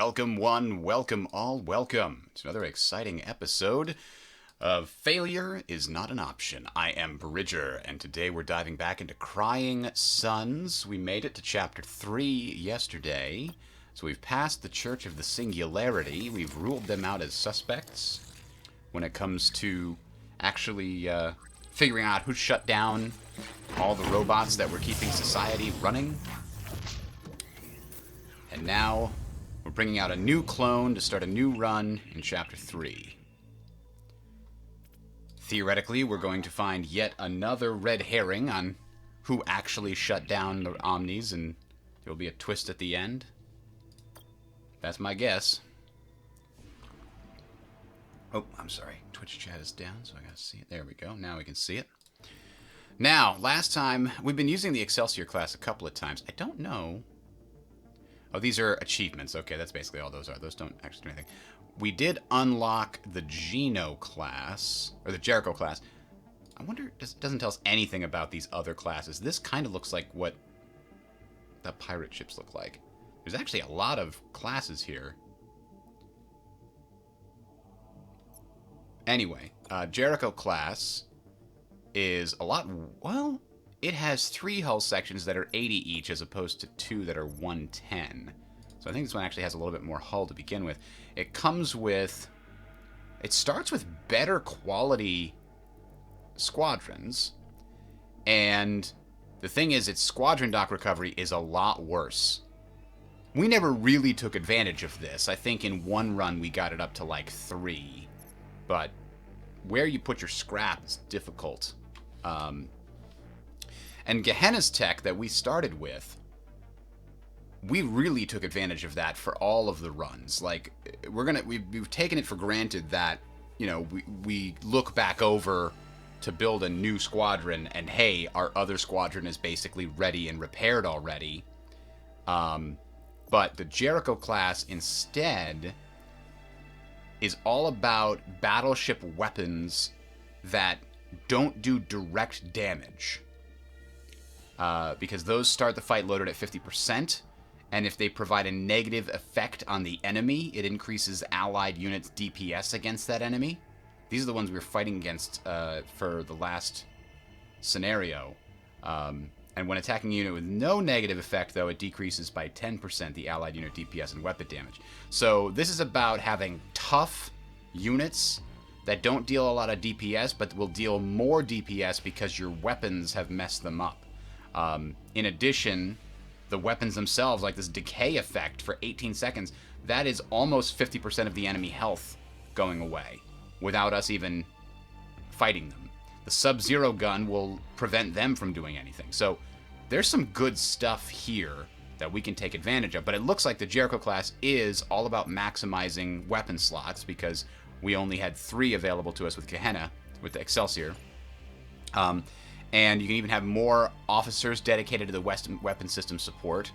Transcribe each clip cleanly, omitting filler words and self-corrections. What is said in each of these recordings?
Welcome one, welcome all, welcome to another exciting episode of Failure is Not an Option. I am Bridger, and today we're diving back into Crying Suns. We made it to Chapter 3 yesterday, so we've passed the Church of the Singularity. We've ruled them out as suspects when it comes to actually figuring out who shut down all the robots that were keeping society running. And now we're bringing out a new clone to start a new run in Chapter 3. Theoretically, we're going to find yet another red herring on who actually shut down the Omnis, and there will be a twist at the end. That's my guess. Oh, I'm sorry. Twitch chat is down, so I gotta see it. There we go. Now we can see it. Now, last time, we've been using the Excelsior class a couple of times. I don't know. Oh, these are achievements. Okay, that's basically all those are. Those don't actually do anything. We did unlock the Geno class, or the Jericho class. I wonder, it doesn't tell us anything about these other classes. This kind of looks like what the pirate ships look like. There's actually a lot of classes here. Anyway, Jericho class is a lot, well, it has 3 hull sections that are 80 each as opposed to 2 that are 110. So I think this one actually has a little bit more hull to begin with. It comes with, it starts with better quality squadrons. And the thing is, its squadron dock recovery is a lot worse. We never really took advantage of this. I think in one run we got it up to like 3. But where you put your scrap is difficult. And Gehenna's tech that we started with, we really took advantage of that for all of the runs. Like, we've taken it for granted that, you know, we look back over to build a new squadron, and hey, our other squadron is basically ready and repaired already. But the Jericho class instead is all about battleship weapons that don't do direct damage. Because those start the fight loaded at 50%, and if they provide a negative effect on the enemy, it increases allied units' DPS against that enemy. These are the ones we were fighting against for the last scenario. And when attacking a unit with no negative effect, though, it decreases by 10% the allied unit DPS and weapon damage. So this is about having tough units that don't deal a lot of DPS, but will deal more DPS because your weapons have messed them up. In addition, the weapons themselves, like this decay effect for 18 seconds, that is almost 50% of the enemy health going away without us even fighting them. The Sub-Zero gun will prevent them from doing anything. So there's some good stuff here that we can take advantage of, but it looks like the Jericho class is all about maximizing weapon slots because we only had 3 available to us with Gehenna, with the Excelsior. And you can even have more officers dedicated to the weapon system support.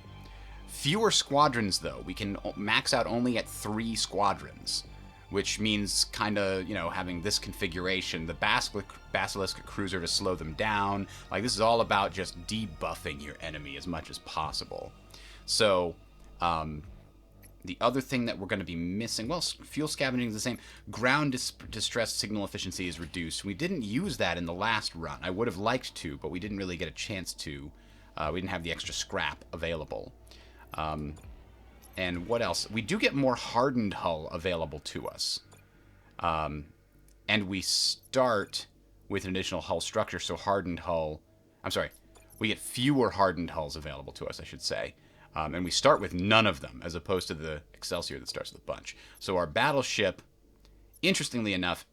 Fewer squadrons, though. We can max out only at 3 squadrons, which means kind of, you know, having this configuration. The Basilisk cruiser to slow them down. Like, this is all about just debuffing your enemy as much as possible. So, the other thing that we're going to be missing, well, fuel scavenging is the same. Ground distress signal efficiency is reduced. We didn't use that in the last run. I would have liked to, but we didn't really get a chance to. We didn't have the extra scrap available. And what else? We do get more hardened hull available to us. And we start with an additional hull structure, so hardened hull... I'm sorry. We get fewer hardened hulls available to us, I should say. And we start with none of them, as opposed to the Excelsior that starts with a bunch. So our battleship, interestingly enough,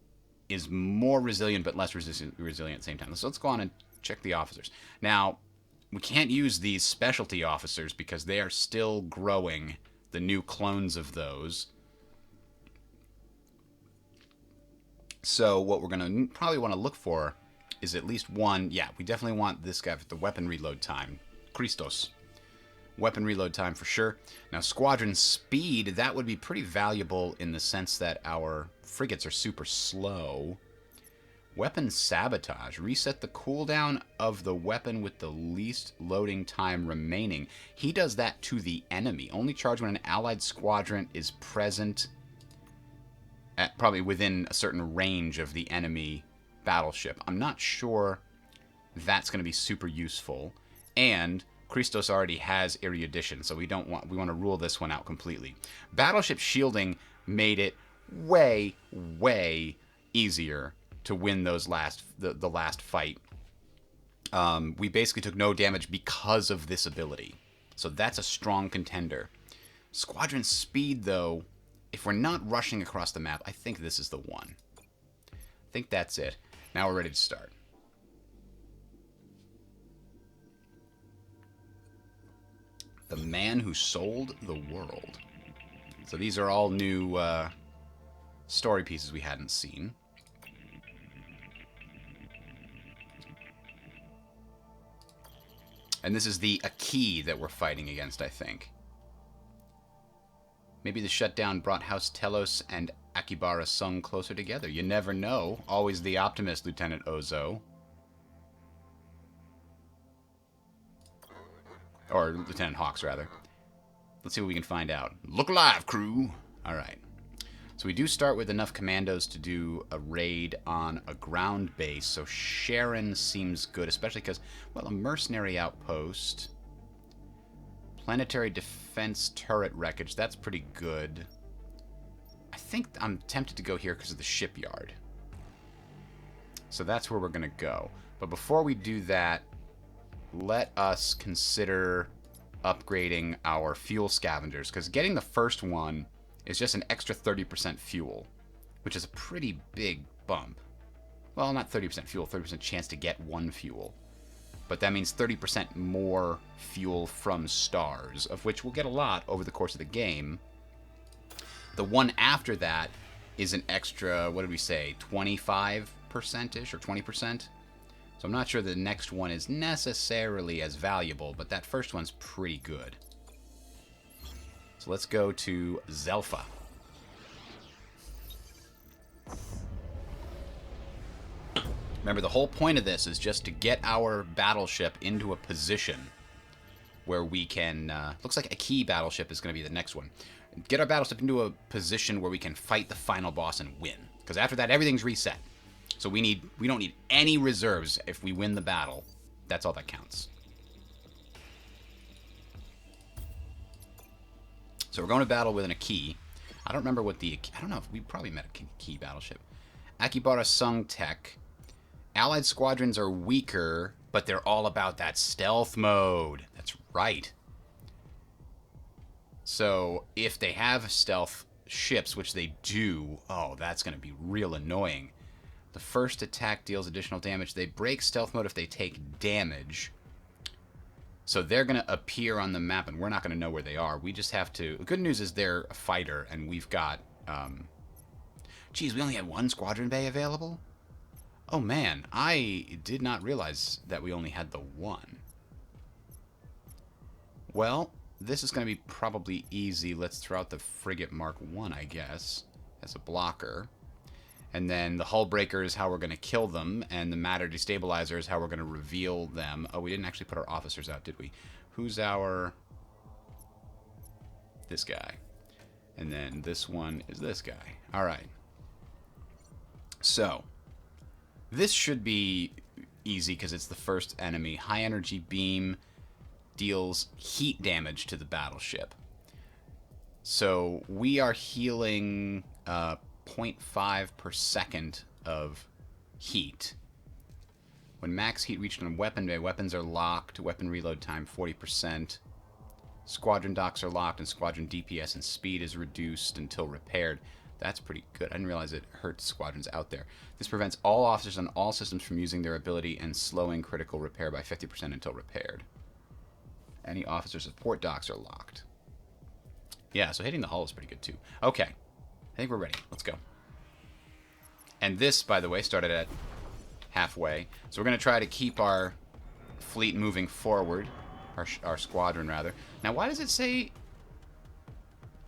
is more resilient but less resilient at the same time. So let's go on and check the officers. Now, we can't use these specialty officers because they are still growing the new clones of those. So what we're going to probably want to look for is at least one. Yeah, we definitely want this guy with the weapon reload time. Christos. Weapon reload time for sure. Now, squadron speed, that would be pretty valuable in the sense that our frigates are super slow. Weapon sabotage. Reset the cooldown of the weapon with the least loading time remaining. He does that to the enemy. Only charge when an allied squadron is present at probably within a certain range of the enemy battleship. I'm not sure that's going to be super useful. And Christos already has erudition, so we want to rule this one out completely. Battleship shielding made it way, way easier to win those the last fight. We basically took no damage because of this ability. So that's a strong contender. Squadron speed, though, if we're not rushing across the map, I think this is the one. I think that's it. Now we're ready to start. The man who sold the world. So these are all new story pieces we hadn't seen. And this is the Aki that we're fighting against, I think. Maybe the shutdown brought House Telos and Akibara Sung closer together. You never know. Always the optimist, Lieutenant Ozo. Or Lieutenant Hawks, rather. Let's see what we can find out. Look alive, crew! Alright. So we do start with enough commandos to do a raid on a ground base. So Sharon seems good, especially because, well, a mercenary outpost. Planetary defense turret wreckage. That's pretty good. I think I'm tempted to go here because of the shipyard. So that's where we're going to go. But before we do that, let us consider upgrading our fuel scavengers. Because getting the first one is just an extra 30% fuel, which is a pretty big bump. Well, not 30% fuel, 30% chance to get one fuel. But that means 30% more fuel from stars, of which we'll get a lot over the course of the game. The one after that is an extra, what did we say, 25%-ish or 20%? So I'm not sure the next one is necessarily as valuable, but that first one's pretty good. So let's go to Zelfa. Remember, the whole point of this is just to get our battleship into a position where we can... looks like a key battleship is going to be the next one. Get our battleship into a position where we can fight the final boss and win. Because after that, everything's reset. So we don't need any reserves if we win the battle. That's all that counts. So we're going to battle with an Aki. I don't remember what the... I don't know if we probably met a Aki battleship. Akibara Sung Tech. Allied squadrons are weaker, but they're all about that stealth mode. That's right. So if they have stealth ships, which they do, oh, that's going to be real annoying. The first attack deals additional damage. They break stealth mode if they take damage. So they're going to appear on the map, and we're not going to know where they are. We just have to... The good news is they're a fighter, and we've got... Geez, we only had one squadron bay available? Oh, man. I did not realize that we only had the one. Well, this is going to be probably easy. Let's throw out the Frigate Mark I, I guess, as a blocker. And then the hull breaker is how we're going to kill them, and the matter destabilizer is how we're going to reveal them. Oh, we didn't actually put our officers out, did we? Who's our... This guy. And then this one is this guy. All right. So, this should be easy because it's the first enemy. High energy beam deals heat damage to the battleship. So, we are healing... 0.5 per second of heat. When max heat reached on a weapon bay, weapons are locked. Weapon reload time 40%. Squadron docks are locked, and squadron DPS and speed is reduced until repaired. That's pretty good. I didn't realize it hurts squadrons out there. This prevents all officers on all systems from using their ability and slowing critical repair by 50% until repaired. Any officer support docks are locked. Yeah, so hitting the hull is pretty good too. Okay. I think we're ready. Let's go. And this, by the way, started at halfway. So we're going to try to keep our fleet moving forward. Our squadron, rather. Now, why does it say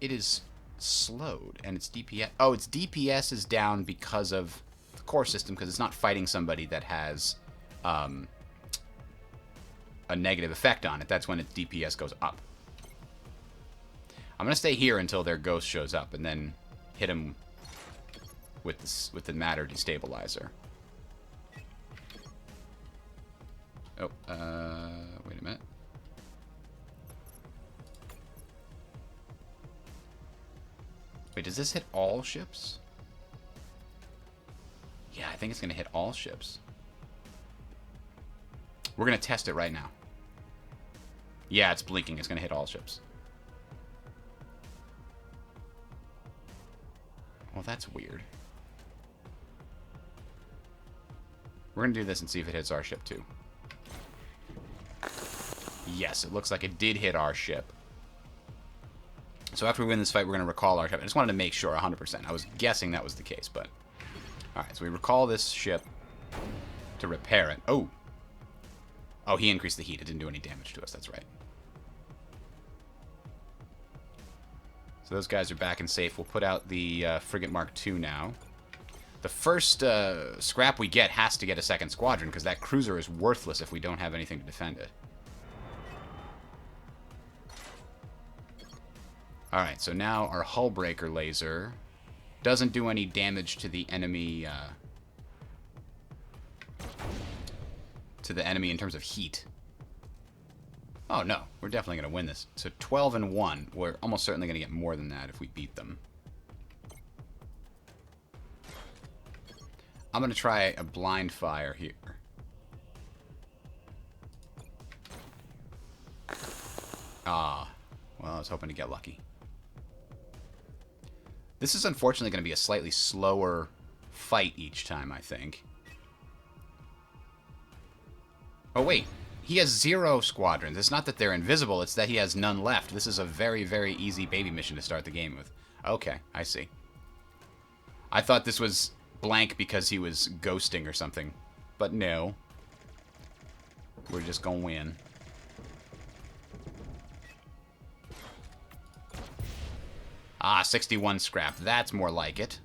it is slowed and its DPS... Oh, its DPS is down because of the core system because it's not fighting somebody that has a negative effect on it. That's when its DPS goes up. I'm going to stay here until their ghost shows up and then hit him with the matter destabilizer. Oh, wait a minute. Wait, does this hit all ships? Yeah, I think it's going to hit all ships. We're going to test it right now. Yeah, it's blinking. It's going to hit all ships. Well, that's weird. We're going to do this and see if it hits our ship, too. Yes, it looks like it did hit our ship. So after we win this fight, we're going to recall our ship. I just wanted to make sure 100%. I was guessing that was the case, but... Alright, so we recall this ship to repair it. Oh! Oh, he increased the heat. It didn't do any damage to us. That's right. So those guys are back and safe. We'll put out the Frigate Mark II now. The first scrap we get has to get a second squadron, because that cruiser is worthless if we don't have anything to defend it. Alright, so now our hull breaker laser doesn't do any damage to the enemy in terms of heat. Oh no, we're definitely going to win this. So 12 and 1. We're almost certainly going to get more than that if we beat them. I'm going to try a blind fire here. Ah, well, I was hoping to get lucky. This is unfortunately going to be a slightly slower fight each time, I think. Oh, wait. He has 0 squadrons. It's not that they're invisible, it's that he has none left. This is a very, very easy baby mission to start the game with. Okay, I see. I thought this was blank because he was ghosting or something. But no. We're just gonna win. Ah, 61 scrap. That's more like it.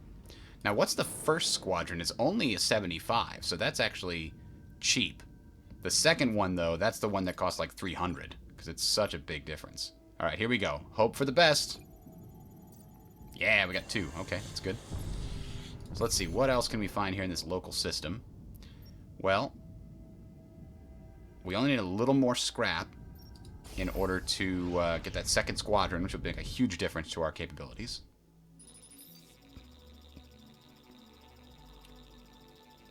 Now, what's the first squadron? It's only a 75, so that's actually cheap. The second one, though, that's the one that costs like 300, because it's such a big difference. All right, here we go. Hope for the best. Yeah, we got 2. Okay, that's good. So let's see. What else can we find here in this local system? Well, we only need a little more scrap in order to get that second squadron, which will make a huge difference to our capabilities.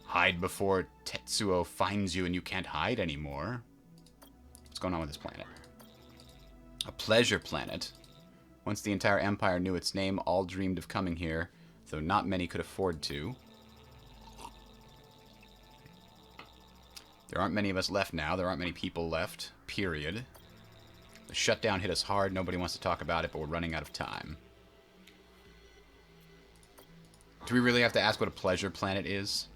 Hide before Tetsuo finds you and you can't hide anymore. What's going on with this planet? A pleasure planet. Once the entire empire knew its name, all dreamed of coming here, though not many could afford to. There aren't many of us left now. There aren't many people left. Period. The shutdown hit us hard. Nobody wants to talk about it, but we're running out of time. Do we really have to ask what a pleasure planet is?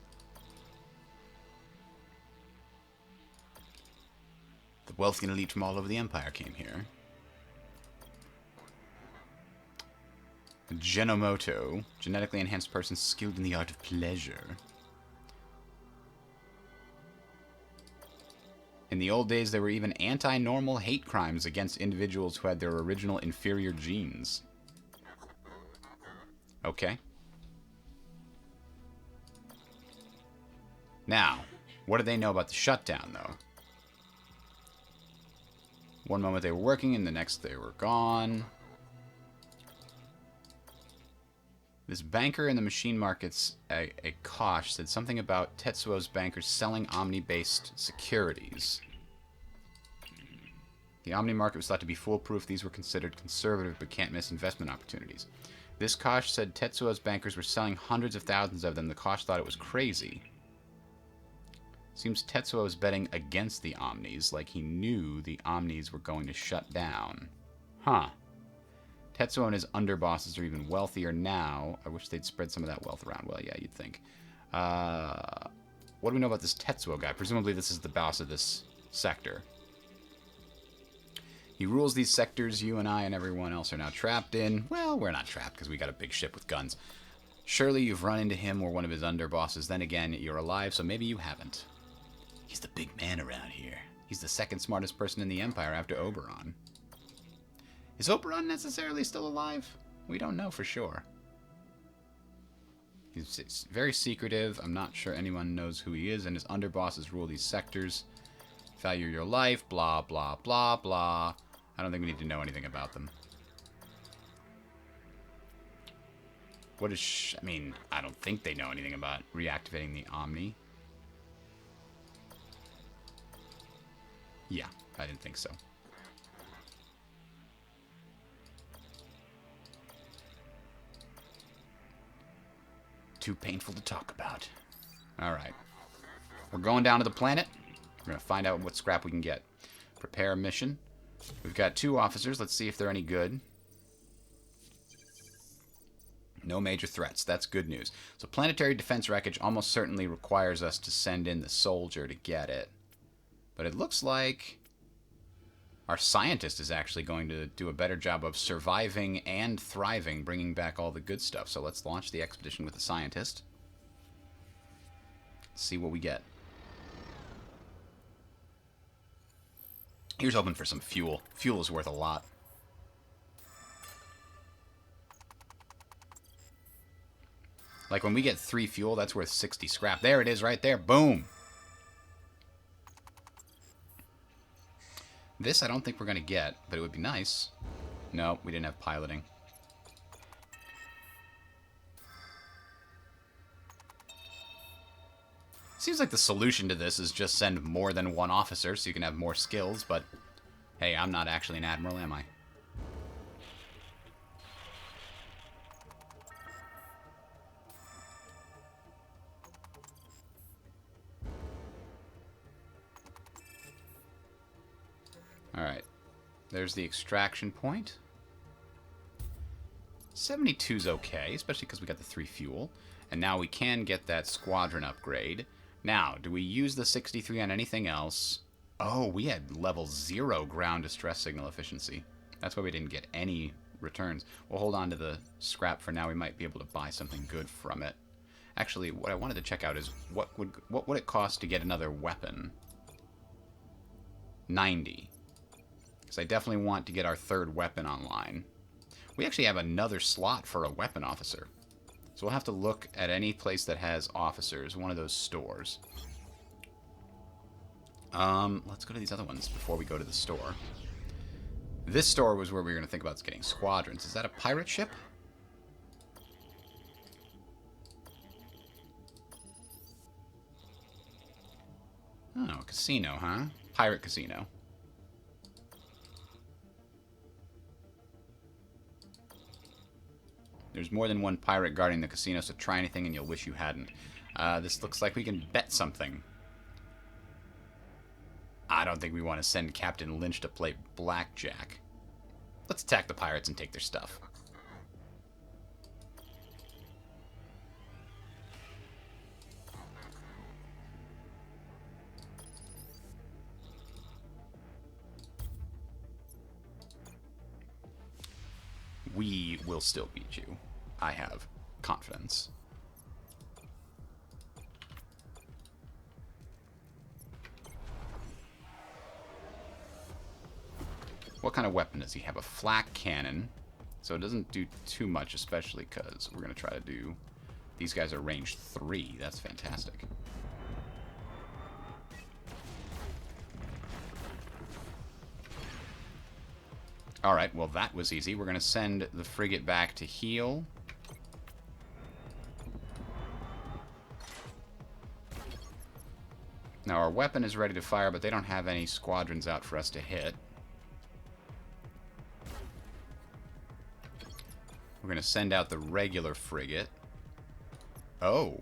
The wealthy and elite from all over the empire came here. Genomoto. Genetically enhanced person skilled in the art of pleasure. In the old days, there were even anti-normal hate crimes against individuals who had their original inferior genes. Okay. Now, what do they know about the shutdown, though? One moment they were working, and the next they were gone. This banker in the machine markets, a Kosh, said something about Tetsuo's bankers selling Omni-based securities. The Omni market was thought to be foolproof. These were considered conservative but can't miss investment opportunities. This Kosh said Tetsuo's bankers were selling hundreds of thousands of them. The Kosh thought it was crazy. Seems Tetsuo was betting against the Omnis, like he knew the Omnis were going to shut down. Huh. Tetsuo and his underbosses are even wealthier now. I wish they'd spread some of that wealth around. Well, yeah, you'd think. What do we know about this Tetsuo guy? Presumably this is the boss of this sector. He rules these sectors you and I and everyone else are now trapped in. Well, we're not trapped because we got a big ship with guns. Surely you've run into him or one of his underbosses. Then again, you're alive, so maybe you haven't. He's the big man around here. He's the second smartest person in the Empire after Oberon. Is Oberon necessarily still alive? We don't know for sure. He's very secretive. I'm not sure anyone knows who he is, and his underbosses rule these sectors. Value your life, blah, blah, blah, blah. I don't think we need to know anything about them. What is... I mean, I don't think they know anything about reactivating the Omni. Yeah, I didn't think so. Too painful to talk about. Alright. We're going down to the planet. We're going to find out what scrap we can get. Prepare a mission. We've got 2 officers. Let's see if they're any good. No major threats. That's good news. So planetary defense wreckage almost certainly requires us to send in the soldier to get it. But it looks like our scientist is actually going to do a better job of surviving and thriving, bringing back all the good stuff. So let's launch the expedition with the scientist. See what we get. Here's hoping for some fuel. Fuel is worth a lot. Like when we get 3 fuel, that's worth 60 scrap. There it is right there. Boom. This I don't think we're going to get, but it would be nice. No, we didn't have piloting. Seems like the solution to this is just send more than 1 officer so you can have more skills, but hey, I'm not actually an admiral, am I? Alright, there's the extraction point. 72's okay, especially because we got the 3 fuel. And now we can get that squadron upgrade. Now, do we use the 63 on anything else? Oh, we had level 0 ground distress signal efficiency. That's why we didn't get any returns. We'll hold on to the scrap for now. We might be able to buy something good from it. Actually, what I wanted to check out is what would it cost to get another weapon? 90. Because I definitely want to get our 3rd weapon online. We actually have another slot for a weapon officer. So we'll have to look at any place that has officers, one of those stores. Let's go to these other ones before we go to the store. This store was where we were going to think about getting squadrons. Is that a pirate ship? Oh, casino, huh? Pirate casino. There's more than 1 pirate guarding the casino, so try anything and you'll wish you hadn't. This looks like we can bet something. I don't think we want to send Captain Lynch to play blackjack. Let's attack the pirates and take their stuff. We will still beat you. I have confidence. What kind of weapon does he have? A flak cannon. So it doesn't do too much, especially because we're going to try to do... These guys are range 3. That's fantastic. Alright, well that was easy. We're going to send the frigate back to heal. Now our weapon is ready to fire, but they don't have any squadrons out for us to hit. We're going to send out the regular frigate. Oh.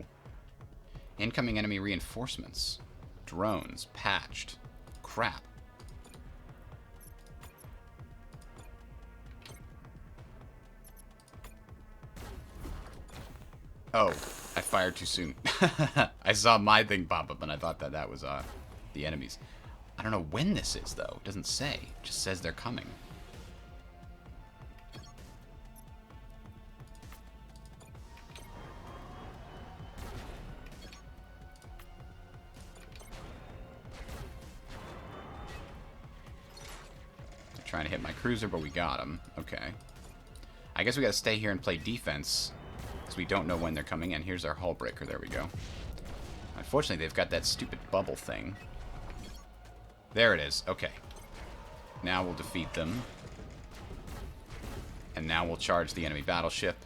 Incoming enemy reinforcements. Drones. Patched. Crap. Oh, I fired too soon. I saw my thing pop up and I thought that that was the enemies. I don't know when this is, though. It doesn't say. It just says they're coming. Trying to hit my cruiser, but we got him. Okay. I guess we gotta stay here and play defense, because we don't know when they're coming in. Here's our hull breaker. There we go. Unfortunately, they've got that stupid bubble thing. There it is. Okay. Now we'll defeat them. And now we'll charge the enemy battleship.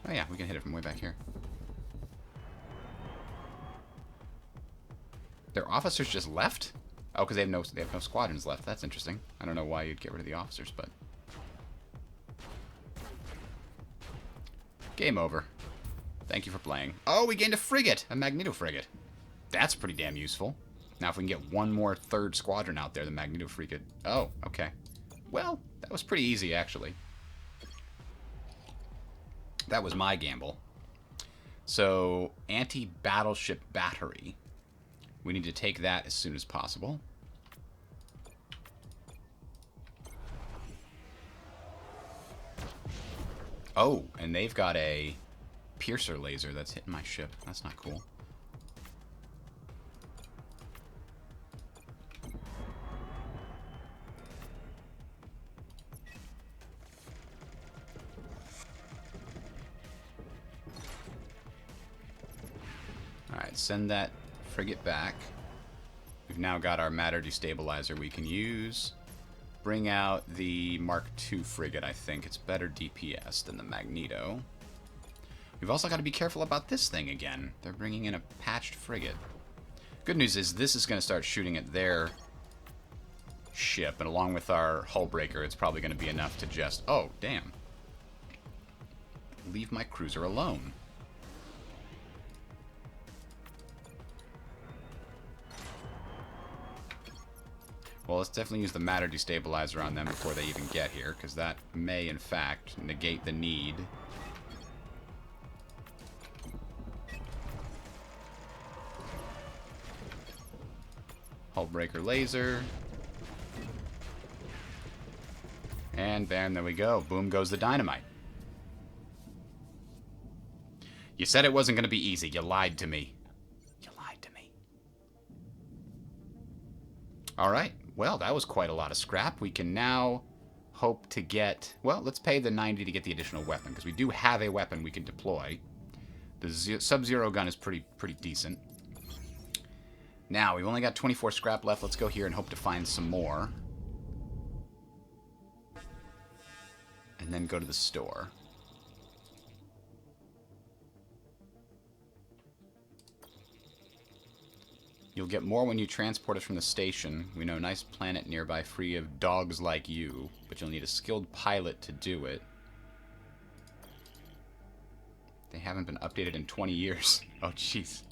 Oh yeah, we can hit it from way back here. Their officers just left? Oh, because they have no squadrons left. That's interesting. I don't know why you'd get rid of the officers, but game over. Thank you for playing. Oh, we gained a frigate, a Magneto frigate. That's pretty damn useful. Now, if we can get one more third squadron out there, the Magneto frigate. Oh, okay. Well, that was pretty easy, actually. That was my gamble. So, anti-battleship battery. We need to take that as soon as possible. Oh, and they've got a piercer laser that's hitting my ship. That's not cool. Alright, send that frigate back. We've now got our matter destabilizer we can use. Bring out the Mark II frigate, I think. It's better DPS than the Magneto. We've also got to be careful about this thing again. They're bringing in a patched frigate. Good news is this is going to start shooting at their ship, and along with our hull breaker, it's probably going to be enough to just... Oh, damn. Leave my cruiser alone. Well, let's definitely use the matter destabilizer on them before they even get here, because that may, in fact, negate the need. Hull breaker laser. And bam, there we go. Boom goes the dynamite. You said it wasn't going to be easy. You lied to me. You lied to me. All right. Well, that was quite a lot of scrap. We can now hope to get... Well, let's pay the 90 to get the additional weapon, because we do have a weapon we can deploy. The Sub-Zero gun is pretty decent. Now, we've only got 24 scrap left. Let's go here and hope to find some more. And then go to the store. You'll get more when you transport it from the station. We know a nice planet nearby free of dogs like you, but you'll need a skilled pilot to do it. They haven't been updated in 20 years. Oh, jeez.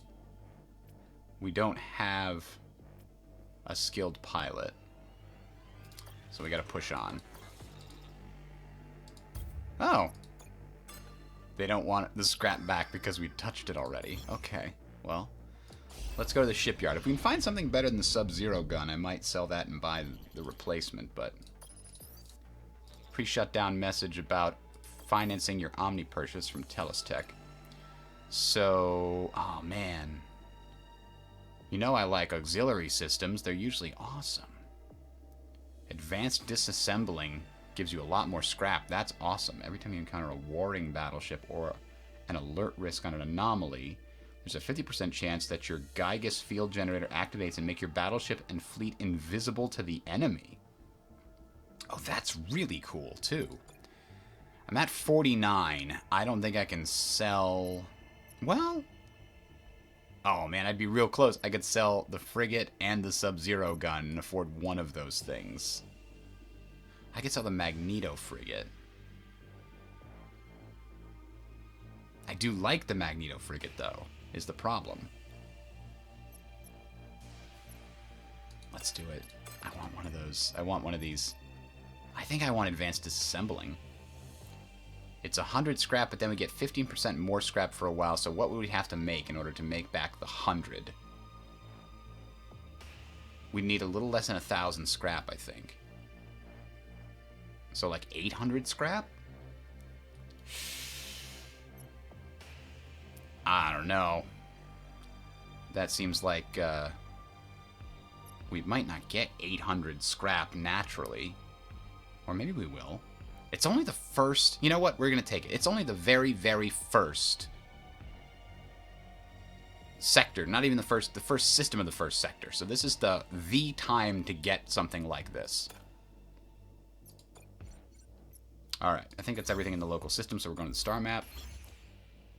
We don't have a skilled pilot. So we gotta push on. Oh. They don't want the scrap back because we touched it already. Okay, well... Let's go to the shipyard. If we can find something better than the Sub-Zero gun, I might sell that and buy the replacement, but... Pre-shutdown message about financing your Omni purchase from Telestech. So... Oh, man. You know I like auxiliary systems. They're usually awesome. Advanced disassembling gives you a lot more scrap. That's awesome. Every time you encounter a warring battleship or an alert risk on an anomaly... There's a 50% chance that your Gygus field generator activates and make your battleship and fleet invisible to the enemy. Oh, that's really cool, too. I'm at 49. I don't think I can sell... Well... Oh, man, I'd be real close. I could sell the frigate and the Sub-Zero gun and afford one of those things. I could sell the Magneto frigate. I do like the Magneto frigate, though. Is the problem. Let's do it. I want one of those. I want one of these. I think I want advanced disassembling. It's 100 scrap, but then we get 15% more scrap for a while, so what would we have to make in order to make back the 100? We'd need a little less than 1,000 scrap, I think. So like 800 scrap? I don't know. that seems like we might not get 800 scrap naturally. Or maybe we will. It's only the first... You know what? We're going to take it. It's only the very, very first sector. Not even the first system of the first sector. So this is the time to get something like this. Alright. I think that's everything in the local system. So we're going to the star map.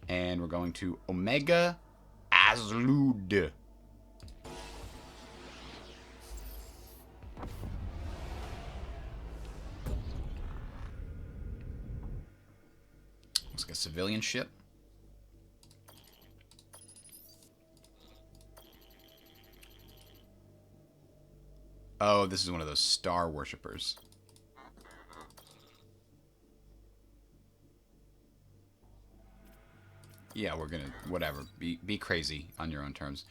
And we're going to Omega Azlud. Looks like a civilian ship. Oh, this is one of those star worshippers. Yeah, we're gonna... Whatever. Be crazy on your own terms.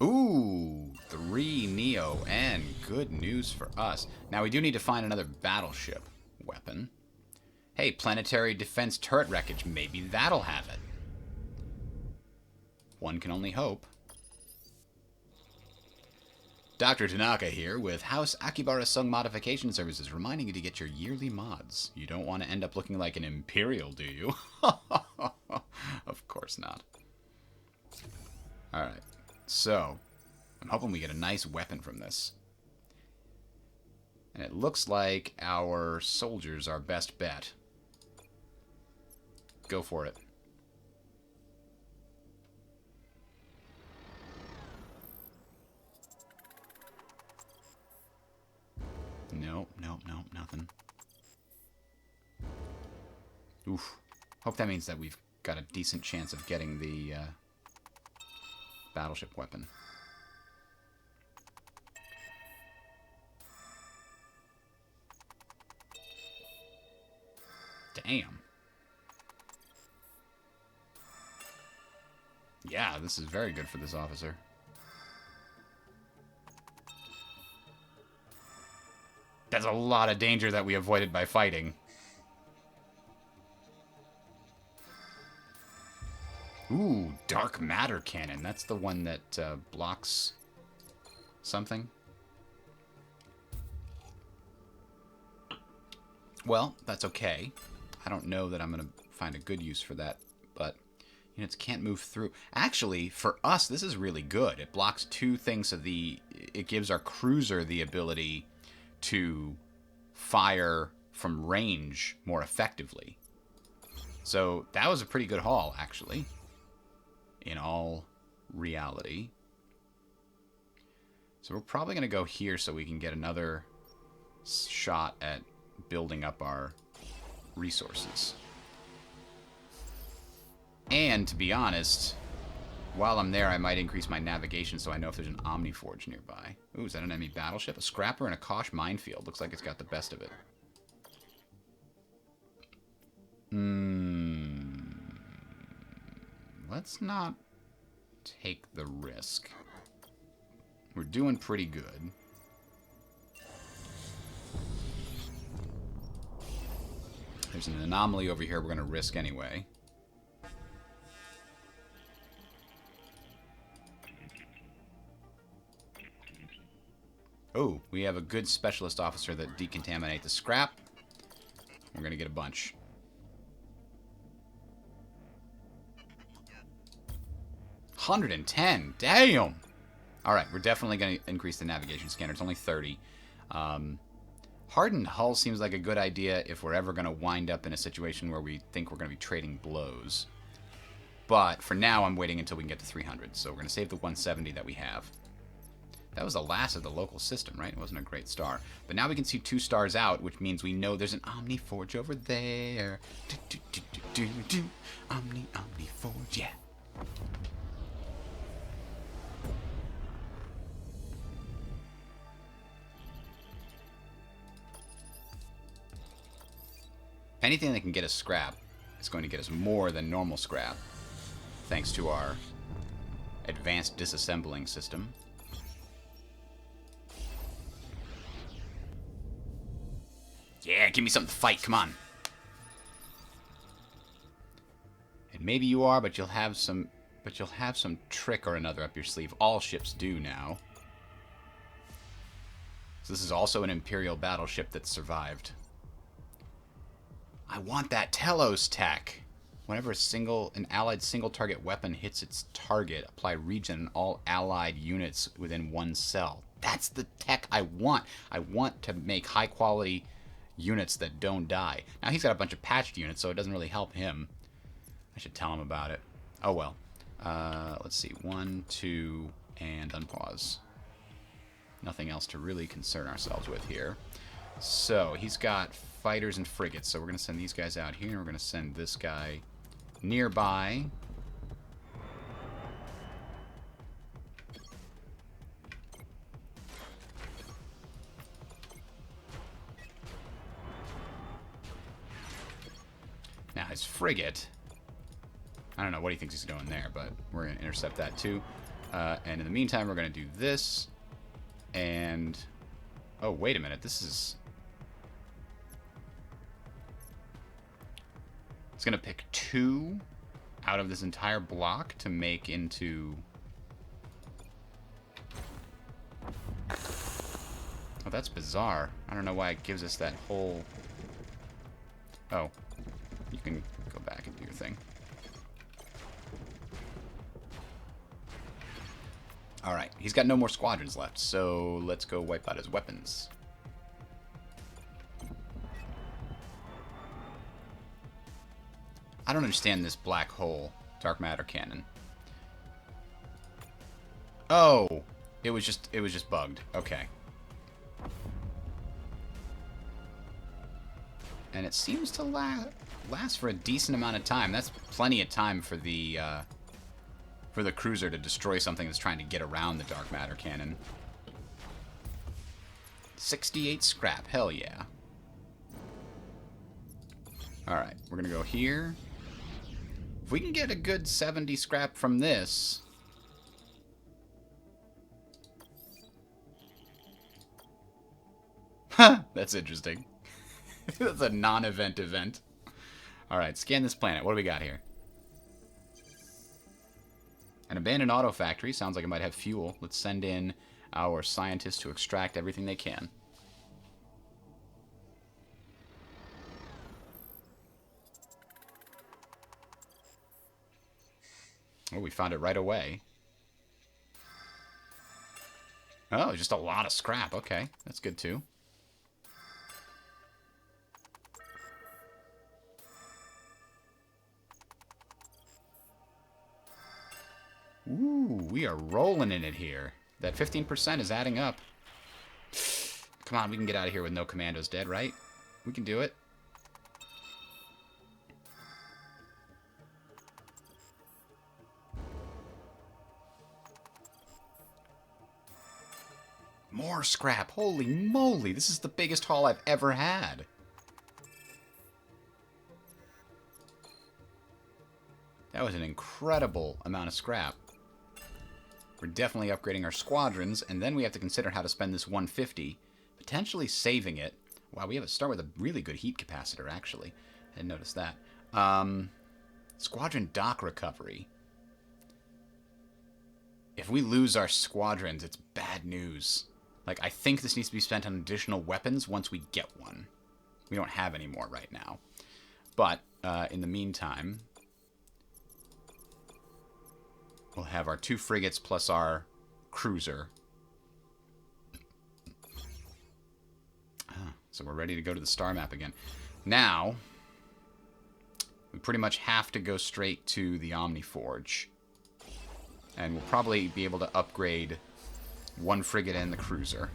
Ooh, 3 Neo, and good news for us. Now, we do need to find another battleship weapon. Hey, planetary defense turret wreckage. Maybe that'll have it. One can only hope. Dr. Tanaka here with House Akibara Sung Modification Services, reminding you to get your yearly mods. You don't want to end up looking like an Imperial, do you? Of course not. Alright, so I'm hoping we get a nice weapon from this. And it looks like our soldiers are best bet. Go for it. Nope, nothing. Oof. Hope that means that we've got a decent chance of getting the battleship weapon. Damn. Yeah, this is very good for this officer. That's a lot of danger that we avoided by fighting. Ooh, dark matter cannon. That's the one that blocks something. Well, that's okay. I don't know that I'm going to find a good use for that, but units can't move through. Actually, for us, this is really good. It blocks 2 things, so it gives our cruiser the ability to fire from range more effectively. So that was a pretty good haul, actually, in all reality. So we're probably going to go here so we can get another shot at building up our resources. And to be honest, while I'm there, I might increase my navigation so I know if there's an Omniforge nearby. Ooh, is that an enemy battleship? A scrapper and a Kosh minefield. Looks like it's got the best of it. Let's not take the risk. We're doing pretty good. There's an anomaly over here we're going to risk anyway. Oh, we have a good specialist officer that decontaminate the scrap. We're going to get a bunch. $110. Damn! Alright, we're definitely going to increase the navigation scanner. It's only 30. Hardened hull seems like a good idea if we're ever going to wind up in a situation where we think we're going to be trading blows. But for now, I'm waiting until we can get to 300. So we're going to save the 170 that we have. That was the last of the local system, right? It wasn't a great star. But now we can see 2 stars out, which means we know there's an Omniforge over there. Omniforge, yeah. Anything that can get us scrap is going to get us more than normal scrap, thanks to our advanced disassembling system. Yeah, give me something to fight, come on. And maybe you are, but you'll have some But you'll have some trick or another up your sleeve. All ships do now. So this is also an Imperial battleship that survived. I want that Telos tech. Whenever an allied single-target weapon hits its target, apply regen on all allied units within one cell. That's the tech I want. I want to make high-quality units that don't die. Now, he's got a bunch of patched units, so it doesn't really help him. I should tell him about it. Oh, well. Let's see. 1, 2, and unpause. Nothing else to really concern ourselves with here. So, he's got fighters and frigates, so we're going to send these guys out here, and we're going to send this guy nearby. Now, his frigate, I don't know what he thinks he's doing there, but we're going to intercept that too. And in the meantime, we're going to do this. And, oh, wait a minute. This is... It's going to pick 2 out of this entire block to make into... Oh, that's bizarre. I don't know why it gives us that whole... Oh, you can go back and do your thing. Alright, he's got no more squadrons left, so let's go wipe out his weapons. I don't understand this black hole dark matter cannon. Oh, it was just bugged. Okay. And it seems to last for a decent amount of time. That's plenty of time for the cruiser to destroy something that's trying to get around the dark matter cannon. 68 scrap. Hell yeah. Alright, we're going to go here. If we can get a good 70 scrap from this... Huh, that's interesting. That's a non-event event. Alright, scan this planet. What do we got here? An abandoned auto factory. Sounds like it might have fuel. Let's send in our scientists to extract everything they can. Oh, we found it right away. Oh, just a lot of scrap. Okay, that's good too. Ooh, we are rolling in it here. That 15% is adding up. Come on, we can get out of here with no commandos dead, right? We can do it. More scrap. Holy moly, this is the biggest haul I've ever had. That was an incredible amount of scrap. We're definitely upgrading our squadrons, and then we have to consider how to spend this 150, potentially saving it. Wow, we have to start with a really good heat capacitor, actually. I didn't notice that. Squadron dock recovery. If we lose our squadrons, it's bad news. Like, I think this needs to be spent on additional weapons once we get one. We don't have any more right now. But, in the meantime... we'll have our 2 frigates plus our cruiser. So we're ready to go to the star map again. Now, we pretty much have to go straight to the Omniforge. And we'll probably be able to upgrade 1 frigate and the cruiser.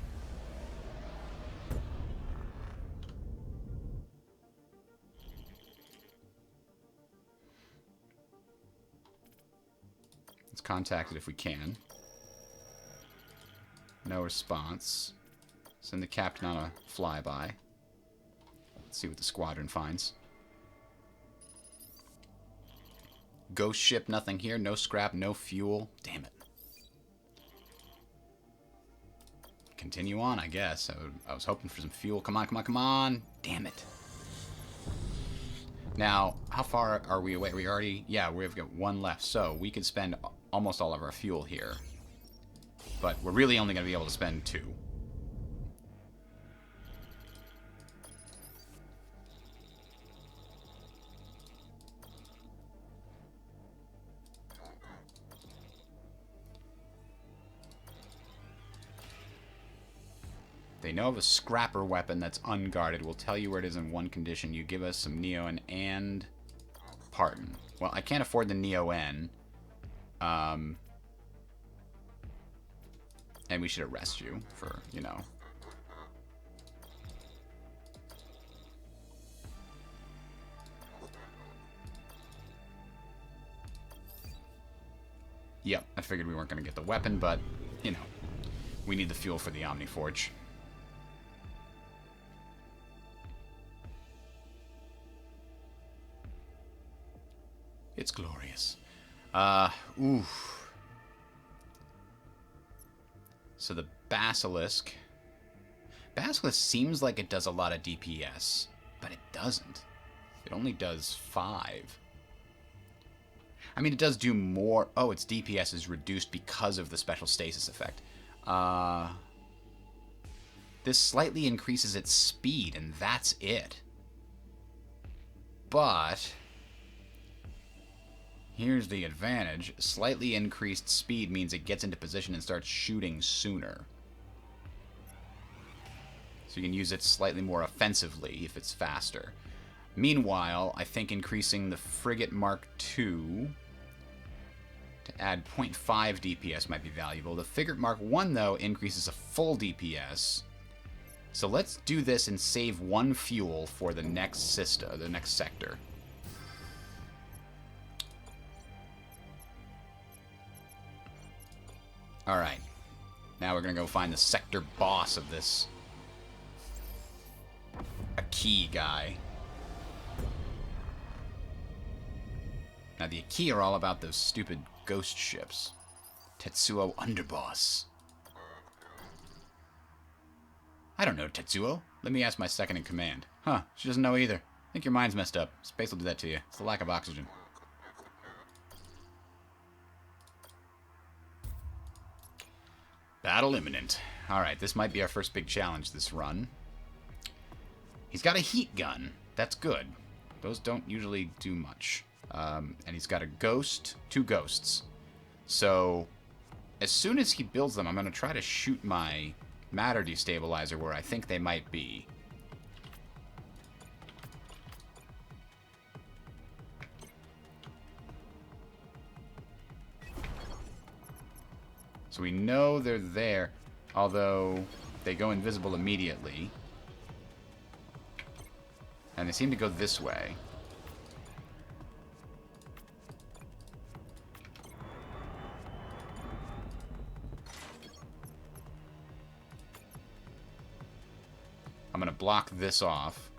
Let's contact it if we can. No response. Send the captain on a flyby. Let's see what the squadron finds. Ghost ship, nothing here. No scrap, no fuel. Damn it. Continue on, I guess. I was hoping for some fuel. Come on, come on, come on. Damn it. Now, how far are we away? We already... Yeah, we've got one left. So we could spend almost all of our fuel here. But we're really only going to be able to spend 2. They know of a scrapper weapon that's unguarded. We'll tell you where it is in one condition. You give us some Neo-N and Pardon. Well, I can't afford the Neo-N. And we should arrest you for, you know... Yep, I figured we weren't going to get the weapon, but, you know, we need the fuel for the Omniforge. It's glorious. Oof. So the Basilisk. Basilisk seems like it does a lot of DPS, but it doesn't. It only does 5. I mean, it does do more... Oh, its DPS is reduced because of the special stasis effect. This slightly increases its speed, and that's it. But... here's the advantage. Slightly increased speed means it gets into position and starts shooting sooner. So you can use it slightly more offensively if it's faster. Meanwhile, I think increasing the Frigate Mark II to add 0.5 DPS might be valuable. The Frigate Mark I, though, increases a full DPS. So let's do this and save 1 fuel for the next sector. Alright. Now we're going to go find the sector boss of this... a key guy. Now the Aki are all about those stupid ghost ships. Tetsuo Underboss. I don't know, Tetsuo. Let me ask my second in command. Huh, she doesn't know either. I think your mind's messed up. Space will do that to you. It's the lack of oxygen. Battle imminent. Alright, this might be our first big challenge this run. He's got a heat gun. That's good. Those don't usually do much. And he's got a ghost, 2 ghosts. So, as soon as he builds them, I'm going to try to shoot my matter destabilizer where I think they might be. So we know they're there, although they go invisible immediately. And they seem to go this way. I'm going to block this off.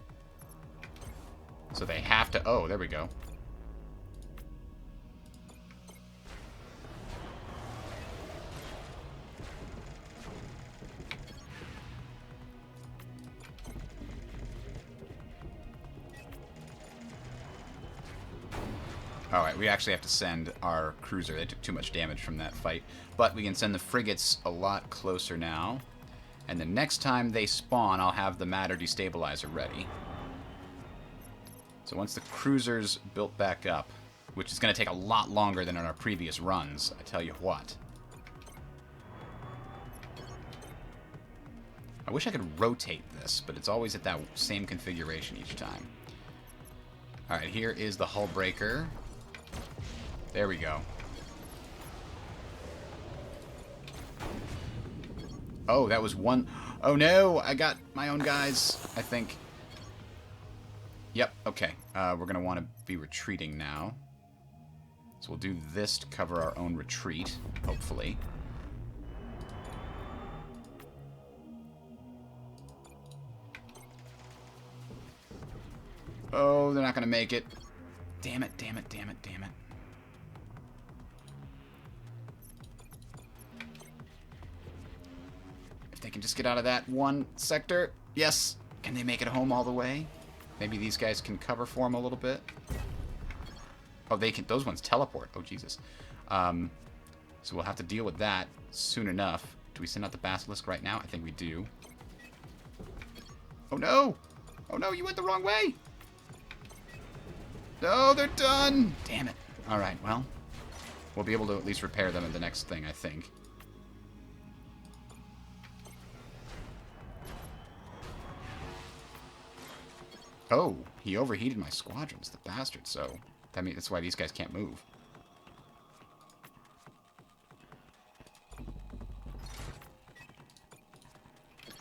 So they have to... Oh, there we go. Alright, we actually have to send our cruiser. They took too much damage from that fight. But we can send the frigates a lot closer now. And the next time they spawn, I'll have the matter destabilizer ready. So once the cruiser's built back up, which is going to take a lot longer than in our previous runs, I tell you what. I wish I could rotate this, but it's always at that same configuration each time. Alright, here is the hull breaker. There we go. Oh, that was one... Oh no! I got my own guys, I think. Yep, okay. We're going to want to be retreating now. So we'll do this to cover our own retreat, hopefully. Oh, they're not going to make it. Damn it, damn it, damn it, damn it. If they can just get out of that one sector. Yes. Can they make it home all the way? Maybe these guys can cover for them a little bit. Oh, they can. Those ones teleport. Oh, Jesus. So we'll have to deal with that soon enough. Do we send out the Basilisk right now? I think we do. Oh, no! Oh, no, you went the wrong way! No, they're done! Damn it. Alright, well. We'll be able to at least repair them in the next thing, I think. Oh, he overheated my squadrons, the bastard, so that's why these guys can't move.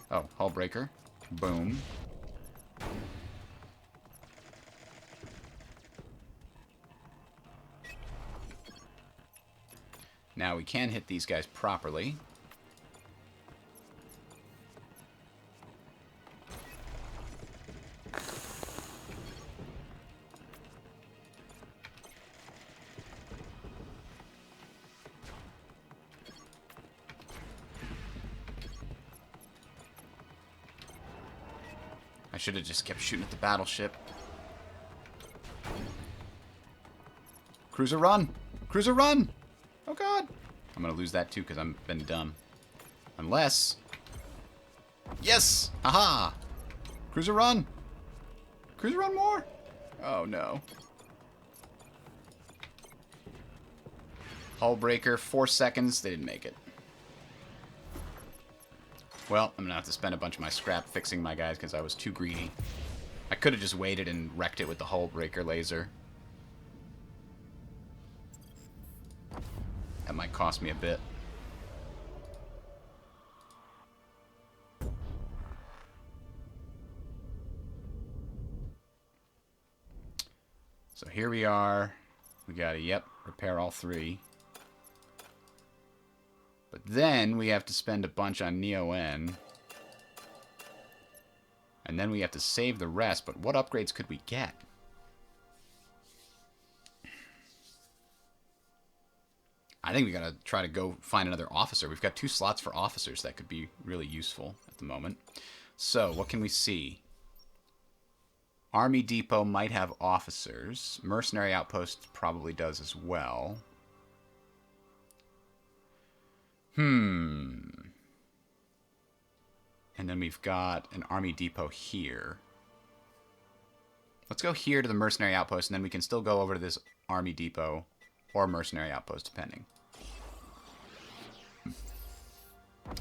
Oh, hull breaker. Boom. Now we can hit these guys properly. I should have just kept shooting at the battleship. Cruiser run! Cruiser run! Oh god! I'm gonna lose that too because I've been dumb. Unless... Yes! Aha! Cruiser run! Cruiser run more! Oh no. Hull breaker, 4 seconds. They didn't make it. Well, I'm gonna have to spend a bunch of my scrap fixing my guys because I was too greedy. I could have just waited and wrecked it with the hull breaker laser. That might cost me a bit. So here we are. We gotta, yep, repair all 3. But then we have to spend a bunch on Neo-N. And then we have to save the rest, but what upgrades could we get? I think we gotta try to go find another officer. We've got 2 slots for officers that could be really useful at the moment. So, what can we see? Army Depot might have officers. Mercenary Outpost probably does as well. And then we've got an Army Depot here. Let's go here to the Mercenary Outpost, and then we can still go over to this Army Depot or Mercenary Outpost, depending.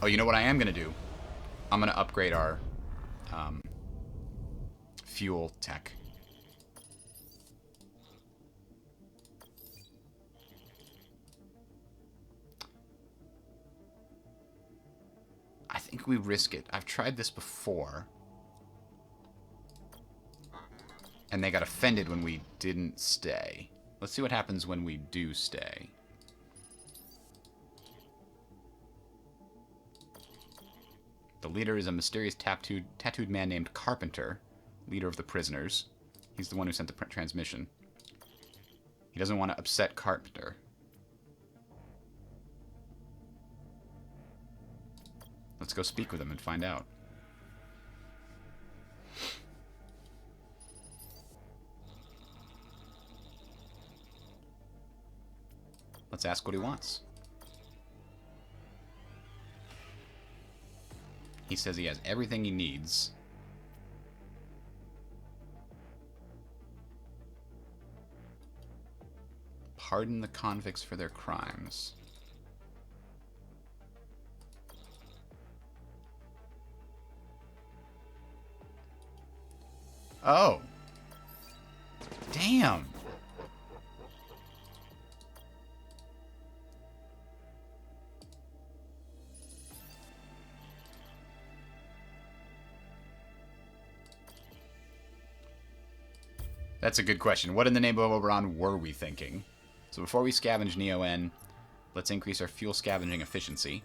Oh, you know what I am going to do? I'm going to upgrade our fuel tech. I think we risk it. I've tried this before. And they got offended when we didn't stay. Let's see what happens when we do stay. The leader is a mysterious tattooed man named Carpenter, leader of the prisoners. He's the one who sent the transmission. He doesn't want to upset Carpenter. Let's go speak with him and find out. Let's ask what he wants. He says he has everything he needs. Pardon the convicts for their crimes. Oh. Damn. That's a good question. What in the name of Oberon were we thinking? So before we scavenge Neo-N, let's increase our fuel scavenging efficiency.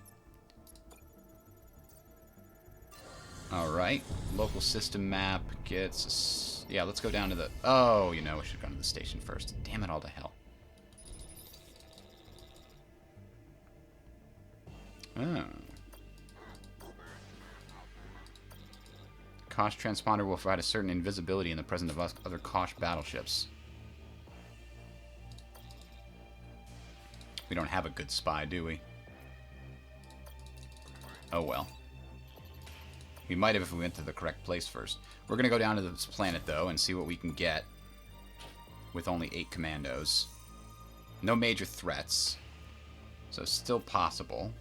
Alright. Local system map gets... Yeah, let's go down to the... Oh, you know, we should have gone to the station first. Damn it all to hell. Oh. Kosh transponder will provide a certain invisibility in the presence of other Kosh battleships. We don't have a good spy, do we? Oh well. We might have if we went to the correct place first. We're going to go down to this planet, though, and see what we can get with only 8 commandos. No major threats. So still possible.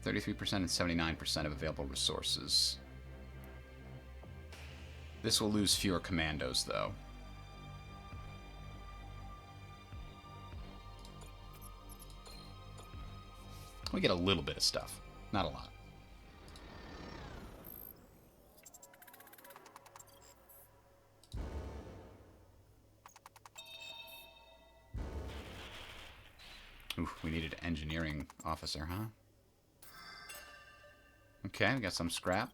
33% and 79% of available resources. This will lose fewer commandos, though. We get a little bit of stuff. Not a lot. Ooh, we needed an engineering officer, huh? Okay, we got some scrap.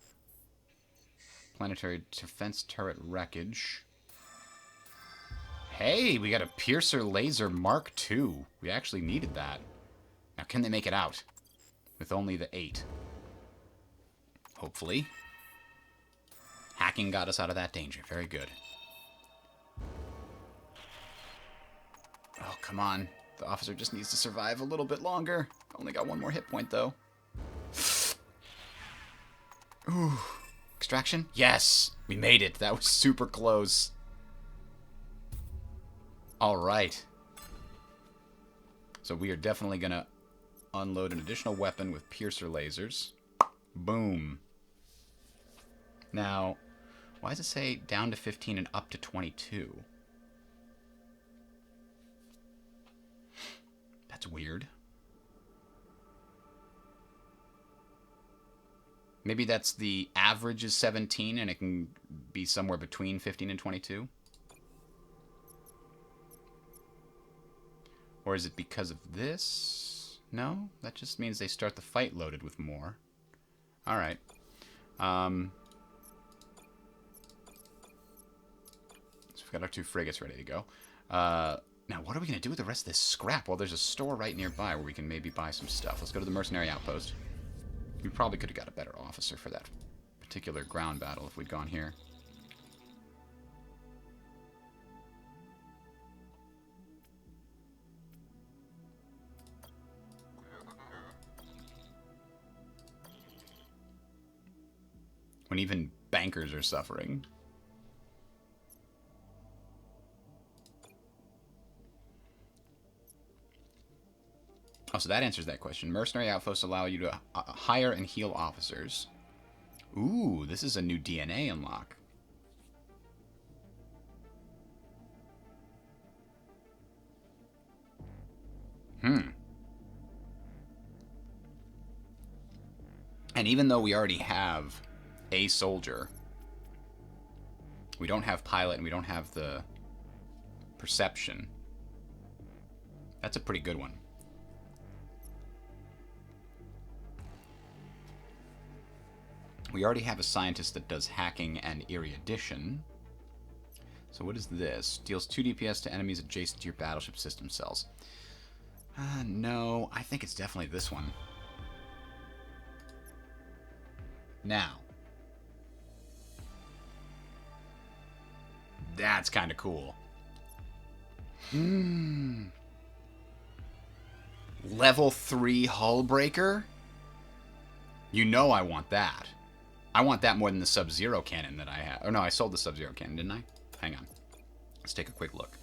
Planetary defense turret wreckage. Hey, we got a piercer laser Mark II. We actually needed that. Now, can they make it out? With only the 8. Hopefully. Hacking got us out of that danger. Very good. Oh, come on. The officer just needs to survive a little bit longer. Only got 1 more hit point, though. Ooh. Extraction? Yes! We made it. That was super close. Alright. So we are definitely going to unload an additional weapon with piercer lasers. Boom. Now, why does it say down to 15 and up to 22? That's weird. Maybe that's the average is 17 and it can be somewhere between 15 and 22? Or is it because of this? No? That just means they start the fight loaded with more. Alright. So we've got our 2 frigates ready to go. Now, what are we going to do with the rest of this scrap? Well, there's a store right nearby where we can maybe buy some stuff. Let's go to the mercenary outpost. We probably could have got a better officer for that particular ground battle if we'd gone here. When even bankers are suffering. Oh, so that answers that question. Mercenary outposts allow you to hire and heal officers. Ooh, this is a new DNA unlock. And even though we already have a soldier, we don't have pilot and we don't have the perception. That's a pretty good one. We already have a scientist that does hacking and erudition. So what is this? Deals 2 DPS to enemies adjacent to your battleship system cells. No, I think it's definitely this one. Now. That's kind of cool. Level 3 hull breaker? You know I want that. I want that more than the Sub-Zero cannon that I have. Oh no, I sold the Sub-Zero cannon, didn't I? Hang on. Let's take a quick look.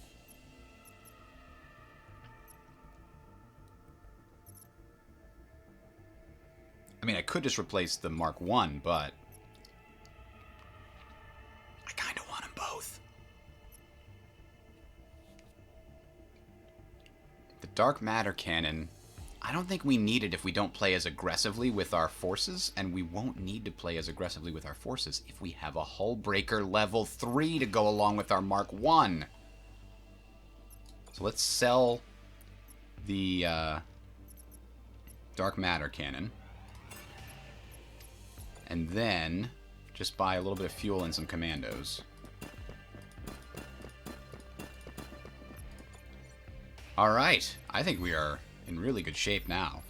I mean, I could just replace the Mark I, but I kind of want them both. The Dark Matter cannon, I don't think we need it if we don't play as aggressively with our forces, and we won't need to play as aggressively with our forces if we have a hull breaker level 3 to go along with our Mark I. So let's sell the Dark Matter cannon. And then just buy a little bit of fuel and some commandos. Alright, I think we are in really good shape now.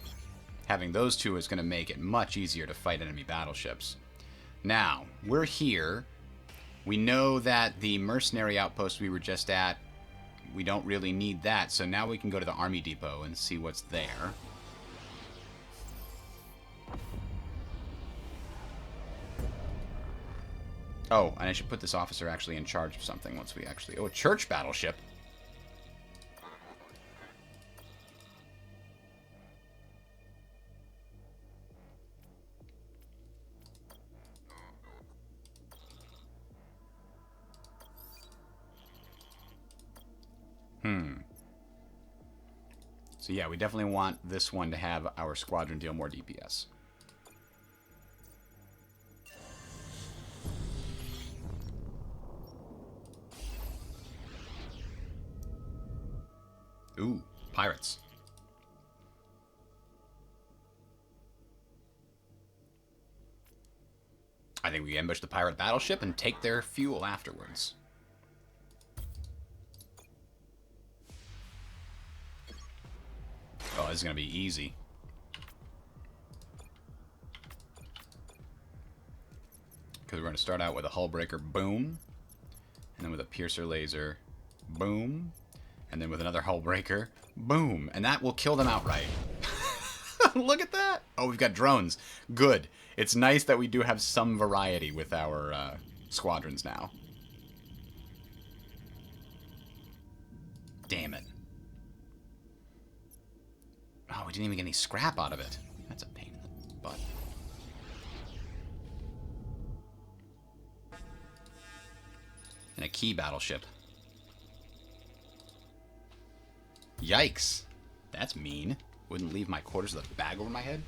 Having those two is going to make it much easier to fight enemy battleships. Now, we're here. We know that the mercenary outpost we were just at we don't really need that. So now we can go to the Army Depot and see what's there. Oh, and I should put this officer actually in charge of something once we actually... Oh, a church battleship. So yeah, we definitely want this one to have our squadron deal more DPS. Ooh, pirates. I think we ambush the pirate battleship and take their fuel afterwards. Oh, this is going to be easy. Because we're going to start out with a hull breaker, boom. And then with a piercer laser, boom. And then with another hull breaker, boom. And that will kill them outright. Look at that. Oh, we've got drones. Good. It's nice that we do have some variety with our squadrons now. Damn it. Oh, we didn't even get any scrap out of it. That's a pain in the butt. And a key battleship. Yikes. That's mean. Wouldn't leave my quarters with a bag over my head.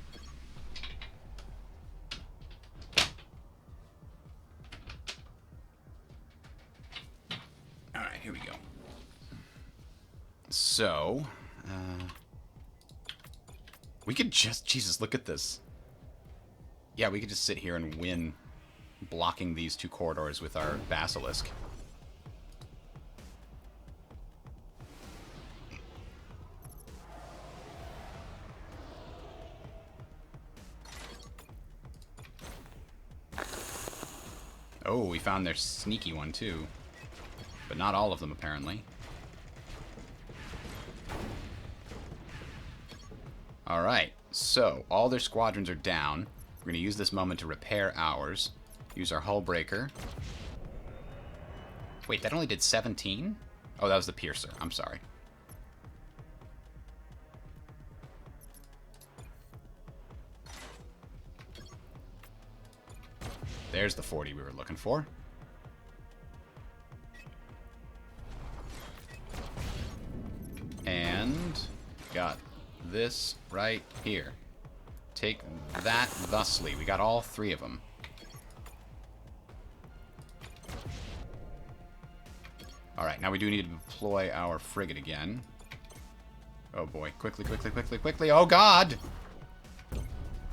Alright, here we go. So, we could just... Jesus, look at this. Yeah, we could just sit here and win blocking these two corridors with our Basilisk. Oh, we found their sneaky one, too. But not all of them, apparently. Alright, so all their squadrons are down. We're going to use this moment to repair ours. Use our hull breaker. Wait, that only did 17? Oh, that was the piercer. I'm sorry. There's the 40 we were looking for. And got this right here. Take that thusly. We got all three of them. Alright, now we do need to deploy our frigate again. Oh boy. Quickly, quickly, quickly, quickly. Oh god!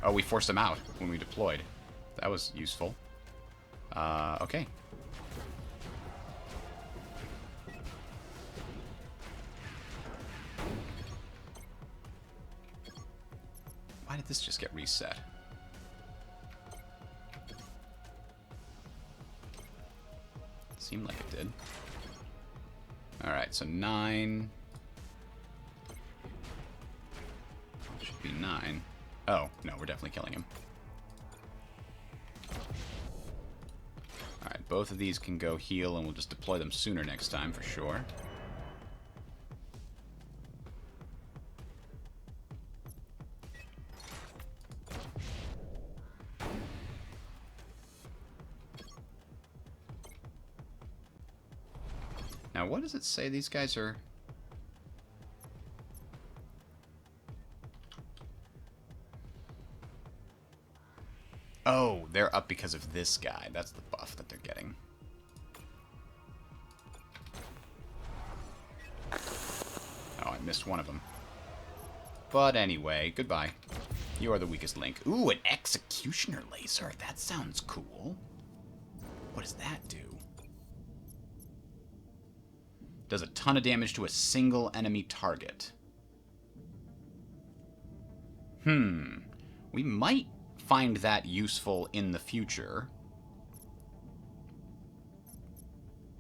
Oh, we forced them out when we deployed. That was useful. Okay. Why did this just get reset? Seemed like it did. Alright, so 9. Should be 9. Oh, no, we're definitely killing him. Alright, both of these can go heal, and we'll just deploy them sooner next time for sure. Now, what does it say these guys are... Oh, they're up because of this guy. That's the buff that they're getting. Oh, I missed one of them. But anyway, goodbye. You are the weakest link. Ooh, an executioner laser. That sounds cool. What does that do? Does a ton of damage to a single enemy target. We might find that useful in the future.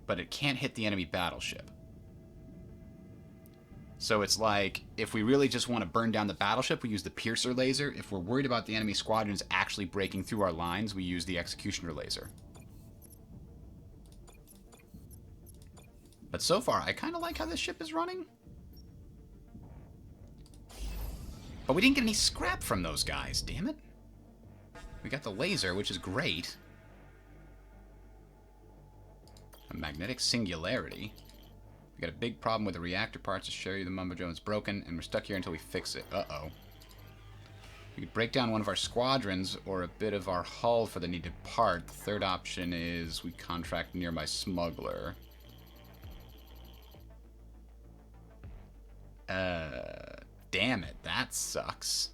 But it can't hit the enemy battleship. So it's like, if we really just want to burn down the battleship, we use the piercer laser. If we're worried about the enemy squadrons actually breaking through our lines, we use the executioner laser. But so far, I kind of like how this ship is running. But we didn't get any scrap from those guys, damn it. We got the laser, which is great. A magnetic singularity. We got a big problem with the reactor parts. To show you the Mumbo Jumbo is broken, and we're stuck here until we fix it. Uh-oh. We could break down one of our squadrons or a bit of our hull for the needed part. The third option is we contract nearby smuggler. Damn it, that sucks.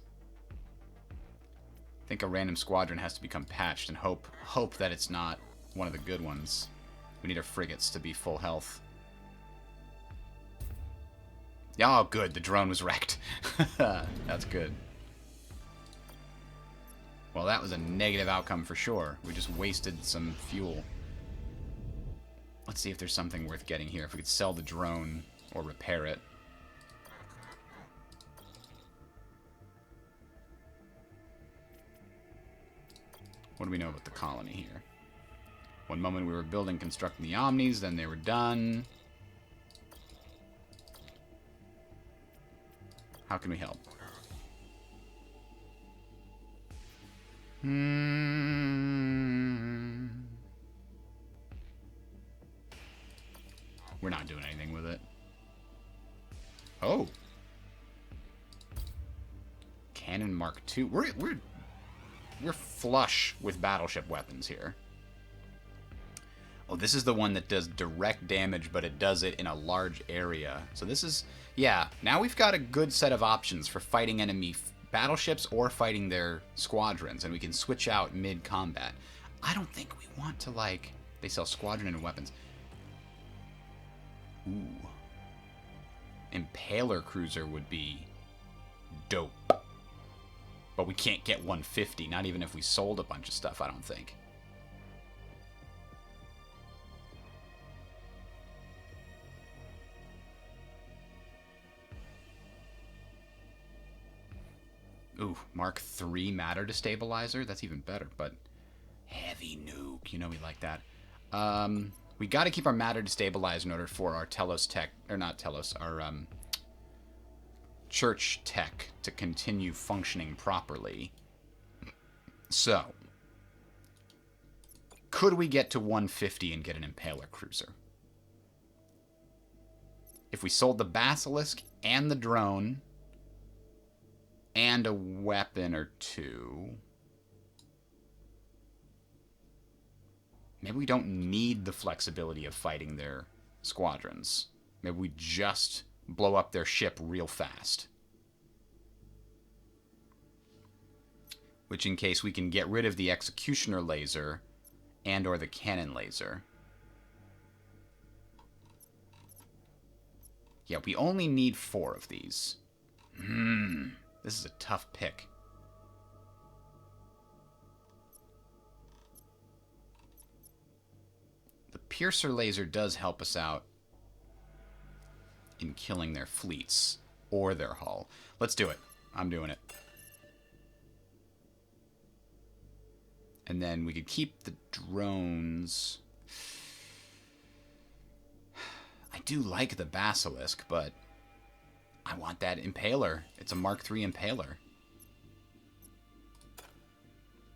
I think a random squadron has to become patched and hope that it's not one of the good ones. We need our frigates to be full health. Oh, good, the drone was wrecked. That's good. Well, that was a negative outcome for sure. We just wasted some fuel. Let's see if there's something worth getting here. If we could sell the drone or repair it. What do we know about the colony here? One moment we were building, constructing the Omnis, then they were done. How can we help? We're not doing anything with it. Oh. Cannon Mark II. We're flush with battleship weapons here. Oh, this is the one that does direct damage, but it does it in a large area. So this is, yeah, now we've got a good set of options for fighting enemy battleships or fighting their squadrons, and we can switch out mid-combat. I don't think we want to, like, they sell squadron and weapons. Ooh. Impaler cruiser would be dope. But we can't get 150, not even if we sold a bunch of stuff, I don't think. Ooh, Mark III matter destabilizer? That's even better, but heavy nuke. You know we like that. We got to keep our matter destabilizer in order for our Telos tech, or not Telos, our church tech to continue functioning properly. So, could we get to 150 and get an Impaler cruiser? If we sold the Basilisk and the drone and a weapon or two, maybe we don't need the flexibility of fighting their squadrons. Maybe we just blow up their ship real fast. Which in case we can get rid of the executioner laser and or the cannon laser. Yeah, we only need 4 of these. This is a tough pick. The piercer laser does help us out in killing their fleets or their hull. Let's do it. I'm doing it. And then we could keep the drones. I do like the Basilisk, but I want that Impaler. It's a Mark III Impaler.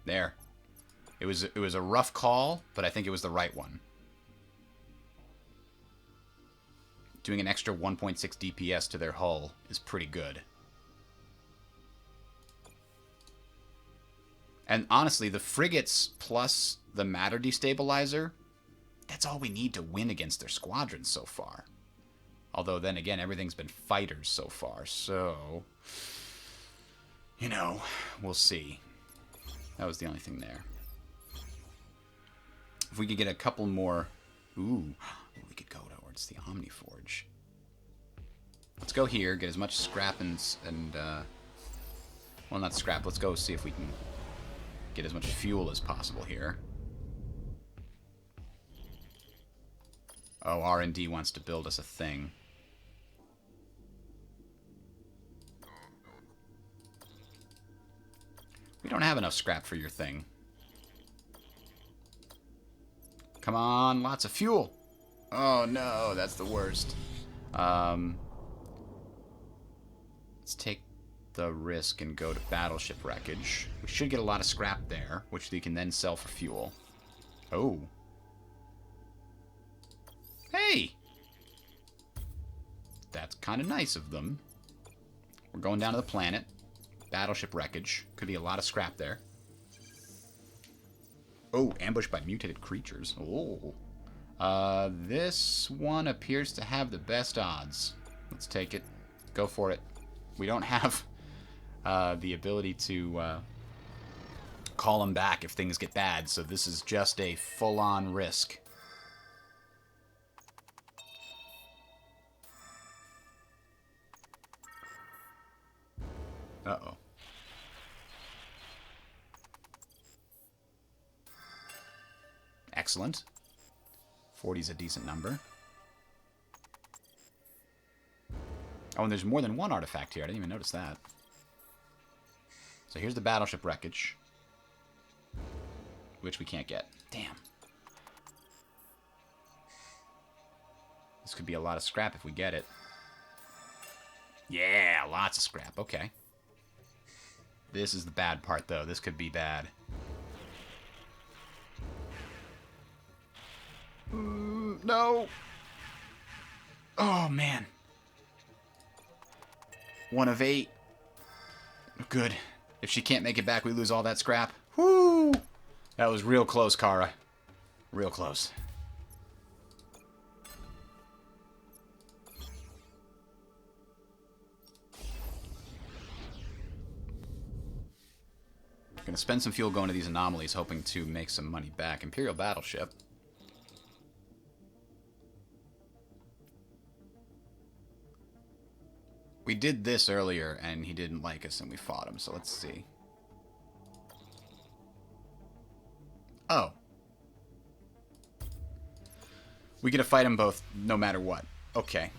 There. It was a rough call, but I think it was the right one. Doing an extra 1.6 DPS to their hull is pretty good. And honestly, the frigates plus the matter destabilizer, that's all we need to win against their squadrons so far. Although then again, everything's been fighters so far, so, you know, we'll see. That was the only thing there. If we could get a couple more, ooh, we could go towards the Omniforge. Let's go here, get as much scrap and well, not scrap, let's go see if we can get as much fuel as possible here. Oh, R&D wants to build us a thing. don't have enough scrap for your thing. Come on, lots of fuel. Oh no, that's the worst. Let's take the risk and go to battleship wreckage. We should get a lot of scrap there, which we can then sell for fuel. Oh. Hey! That's kind of nice of them. We're going down to the planet. Battleship wreckage. Could be a lot of scrap there. Oh, ambushed by mutated creatures. Oh. This one appears to have the best odds. Let's take it. Go for it. We don't have the ability to call them back if things get bad, so this is just a full-on risk. Uh-oh. Excellent. 40 is a decent number. Oh, and there's more than one artifact here. I didn't even notice that. So here's the battleship wreckage, which we can't get. Damn. This could be a lot of scrap if we get it. Yeah, lots of scrap. Okay. This is the bad part, though. This could be bad. No. Oh, man. 1 of 8. Good. If she can't make it back, we lose all that scrap. Whoo! That was real close, Kara. Real close. Gonna spend some fuel going to these anomalies, hoping to make some money back. Imperial battleship. We did this earlier, and he didn't like us, and we fought him, so let's see. Oh. We get to fight him both, no matter what. Okay.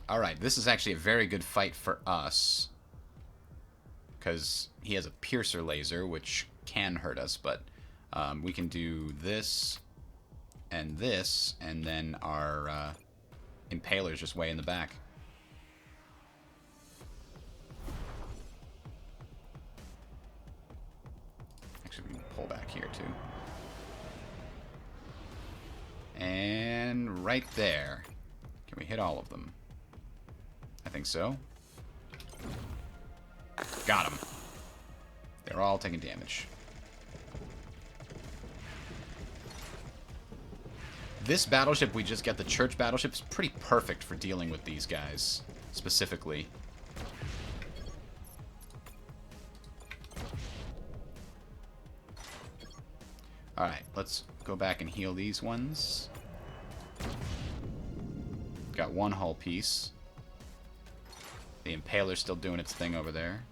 Alright, this is actually a very good fight for us. Because he has a piercer laser, which can hurt us, but we can do this, and then our impaler's just way in the back. Actually, we can pull back here, too. And right there. Can we hit all of them? I think so. Got him. They're all taking damage. This battleship we just got, the church battleship, is pretty perfect for dealing with these guys, specifically. Alright, let's go back and heal these ones. Got one hull piece. The Impaler's still doing its thing over there.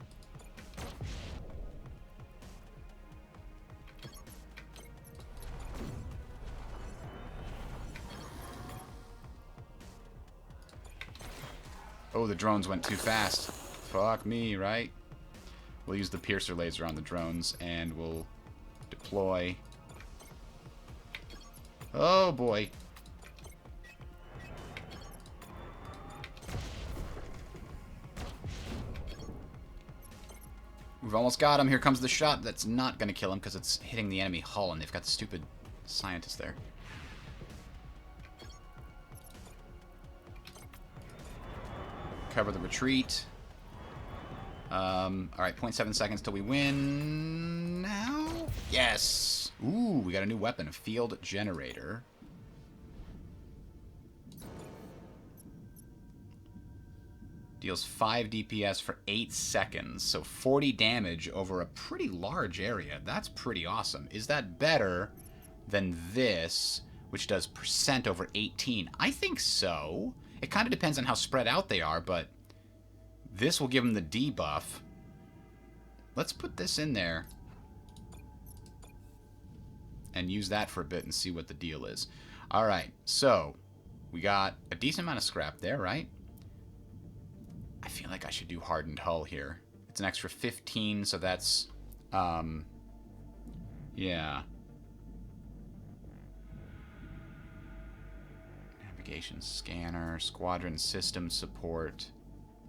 Oh, the drones went too fast. Fuck me, right? We'll use the piercer laser on the drones, and we'll deploy. Oh, boy. We've almost got him. Here comes the shot that's not going to kill him because it's hitting the enemy hull, and they've got the stupid scientist there. Cover the retreat. Alright, 0.7 seconds till we win. Now? Yes! Ooh, we got a new weapon, a field generator. Deals 5 DPS for 8 seconds, so 40 damage over a pretty large area. That's pretty awesome. Is that better than this, which does percent over 18? I think so. It kind of depends on how spread out they are, but this will give them the debuff. Let's put this in there and use that for a bit and see what the deal is. Alright, so we got a decent amount of scrap there, right? I feel like I should do hardened hull here. It's an extra 15, so that's, yeah. Navigation scanner, squadron system support.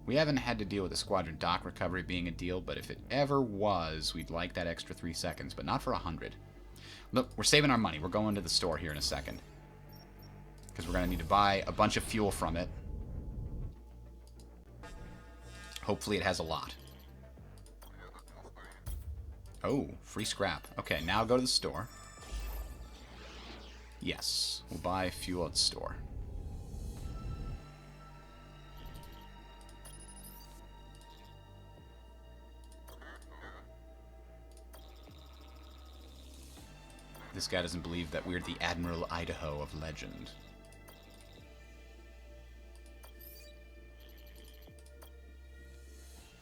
We haven't had to deal with the squadron dock recovery being a deal, but if it ever was, we'd like that extra 3 seconds, but not for 100. Look, we're saving our money. We're going to the store here in a second. Because we're going to need to buy a bunch of fuel from it. Hopefully it has a lot. Oh, free scrap. Okay, now go to the store. Yes, we'll buy fuel at the store. This guy doesn't believe that we're the Admiral Idaho of legend.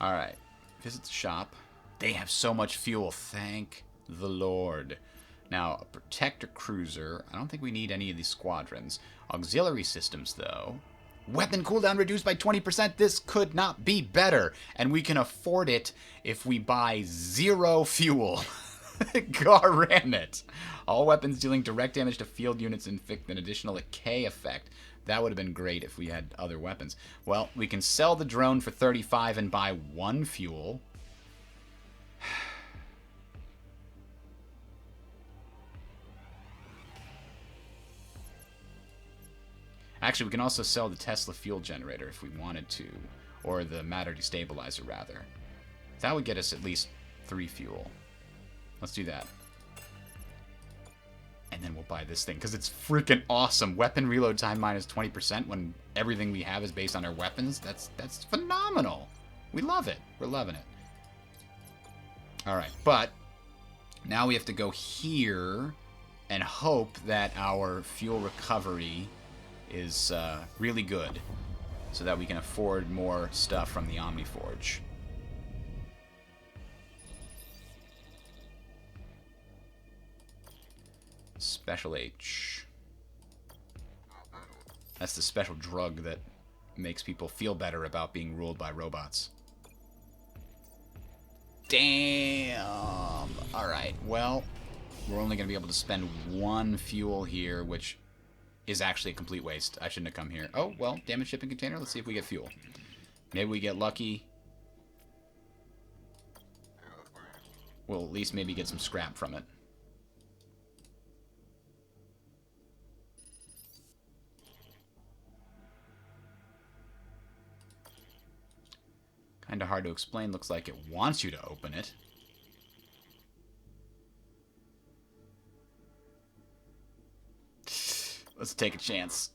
Alright, visit the shop. They have so much fuel, thank the Lord. Now, a protector cruiser. I don't think we need any of these squadrons. Auxiliary systems, though. Weapon cooldown reduced by 20%. This could not be better. And we can afford it if we buy 0 fuel. Garam it. All weapons dealing direct damage to field units inflict an additional decay effect. That would have been great if we had other weapons. Well, we can sell the drone for 35 and buy 1 fuel. Actually, we can also sell the Tesla fuel generator if we wanted to. Or the matter destabilizer, rather. That would get us at least 3 fuel. Let's do that. And then we'll buy this thing, because it's freaking awesome. Weapon reload time minus 20% when everything we have is based on our weapons. That's phenomenal. We love it. We're loving it. Alright, but now we have to go here and hope that our fuel recovery is really good so that we can afford more stuff from the Omniforge. Special H. That's the special drug that makes people feel better about being ruled by robots. Damn! Alright, well, we're only going to be able to spend 1 fuel here, which is actually a complete waste. I shouldn't have come here. Oh, well, damaged shipping container. Let's see if we get fuel. Maybe we get lucky. We'll at least maybe get some scrap from it. Kinda hard to explain. Looks like it wants you to open it. Let's take a chance.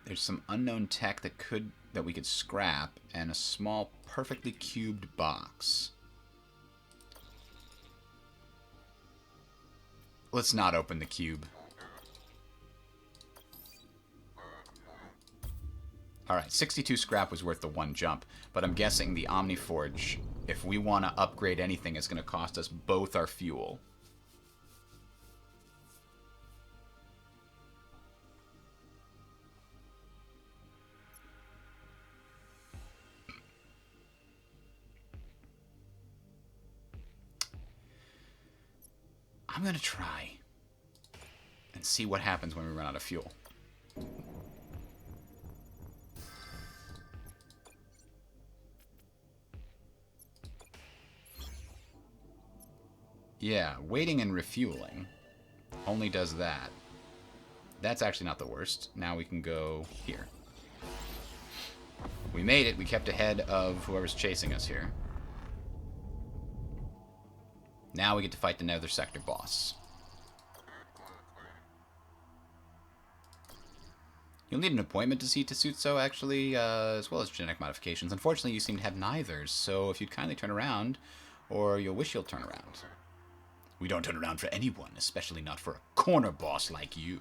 There's some unknown tech that we could scrap, and a small, perfectly cubed box. Let's not open the cube. Alright, 62 scrap was worth the 1 jump, but I'm guessing the Omniforge, if we want to upgrade anything, is going to cost us both our fuel. I'm going to try and see what happens when we run out of fuel. Yeah, waiting and refueling only does that. That's actually not the worst. Now we can go here. We made it. We kept ahead of whoever's chasing us here. Now we get to fight the Nether Sector boss. You'll need an appointment to see Tesutso, actually, as well as genetic modifications. Unfortunately, you seem to have neither, so if you'd kindly turn around, or you'll wish you'll turn around. We don't turn around for anyone, especially not for a corner boss like you.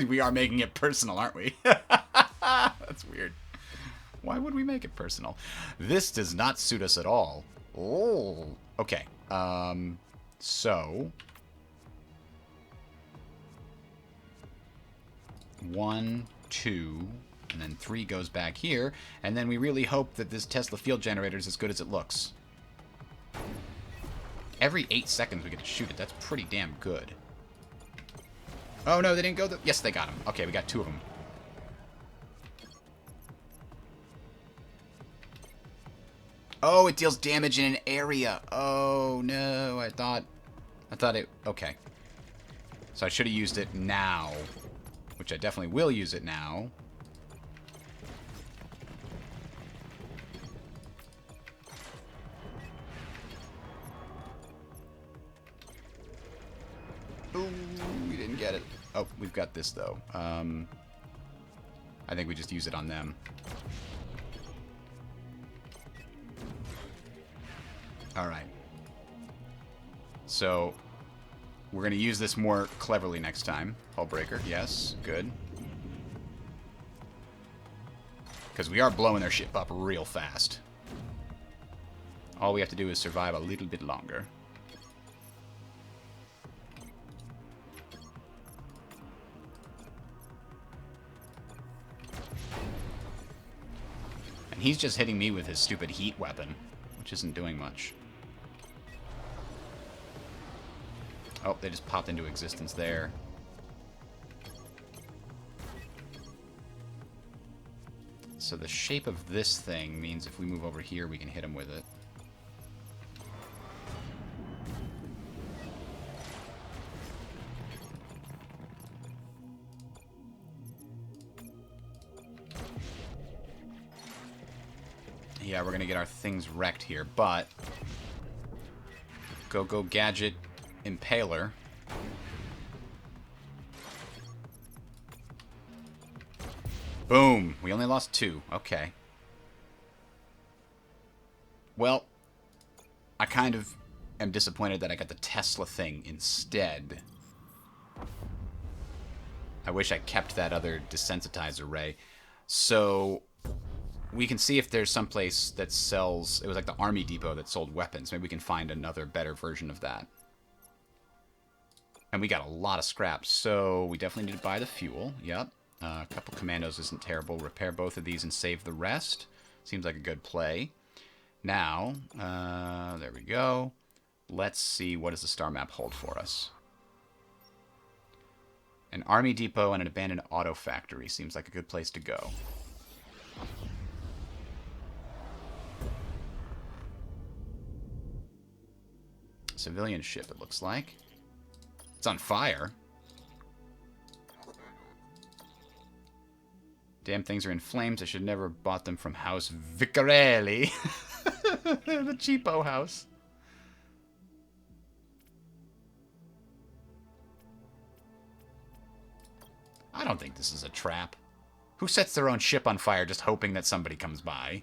We are making it personal, aren't we? That's weird. Why would we make it personal? This does not suit us at all. Oh, okay. So 1, 2, and then 3 goes back here. And then we really hope that this Tesla field generator is as good as it looks. Every 8 seconds we get to shoot it. That's pretty damn good. Oh, no, they didn't go... Yes, they got him. Okay, we got 2 of them. Oh, it deals damage in an area. Oh, no. I thought it... Okay. So I should have used it now. Which I definitely will use it now. Ooh, we didn't get it. Oh, we've got this, though. I think we just use it on them. Alright. So, we're going to use this more cleverly next time. Hull breaker, yes, good. Because we are blowing their ship up real fast. All we have to do is survive a little bit longer. And he's just hitting me with his stupid heat weapon, which isn't doing much. Oh, they just popped into existence there. So the shape of this thing means if we move over here, we can hit him with it. Yeah, we're gonna get our things wrecked here, but... Go Gadget Impaler. Boom! We only lost 2. Okay. Well, I kind of am disappointed that I got the Tesla thing instead. I wish I kept that other desensitizer ray. So, we can see if there's someplace that sells... It was like the Army Depot that sold weapons. Maybe we can find another better version of that. And we got a lot of scraps, so we definitely need to buy the fuel. Yep. A couple commandos isn't terrible. Repair both of these and save the rest. Seems like a good play. Now, there we go. Let's see, what does the star map hold for us? An army depot and an abandoned auto factory seems like a good place to go. Civilian ship, it looks like. It's on fire. Damn things are in flames. I should never have bought them from House Vicarelli. The cheapo house. I don't think this is a trap. Who sets their own ship on fire just hoping that somebody comes by?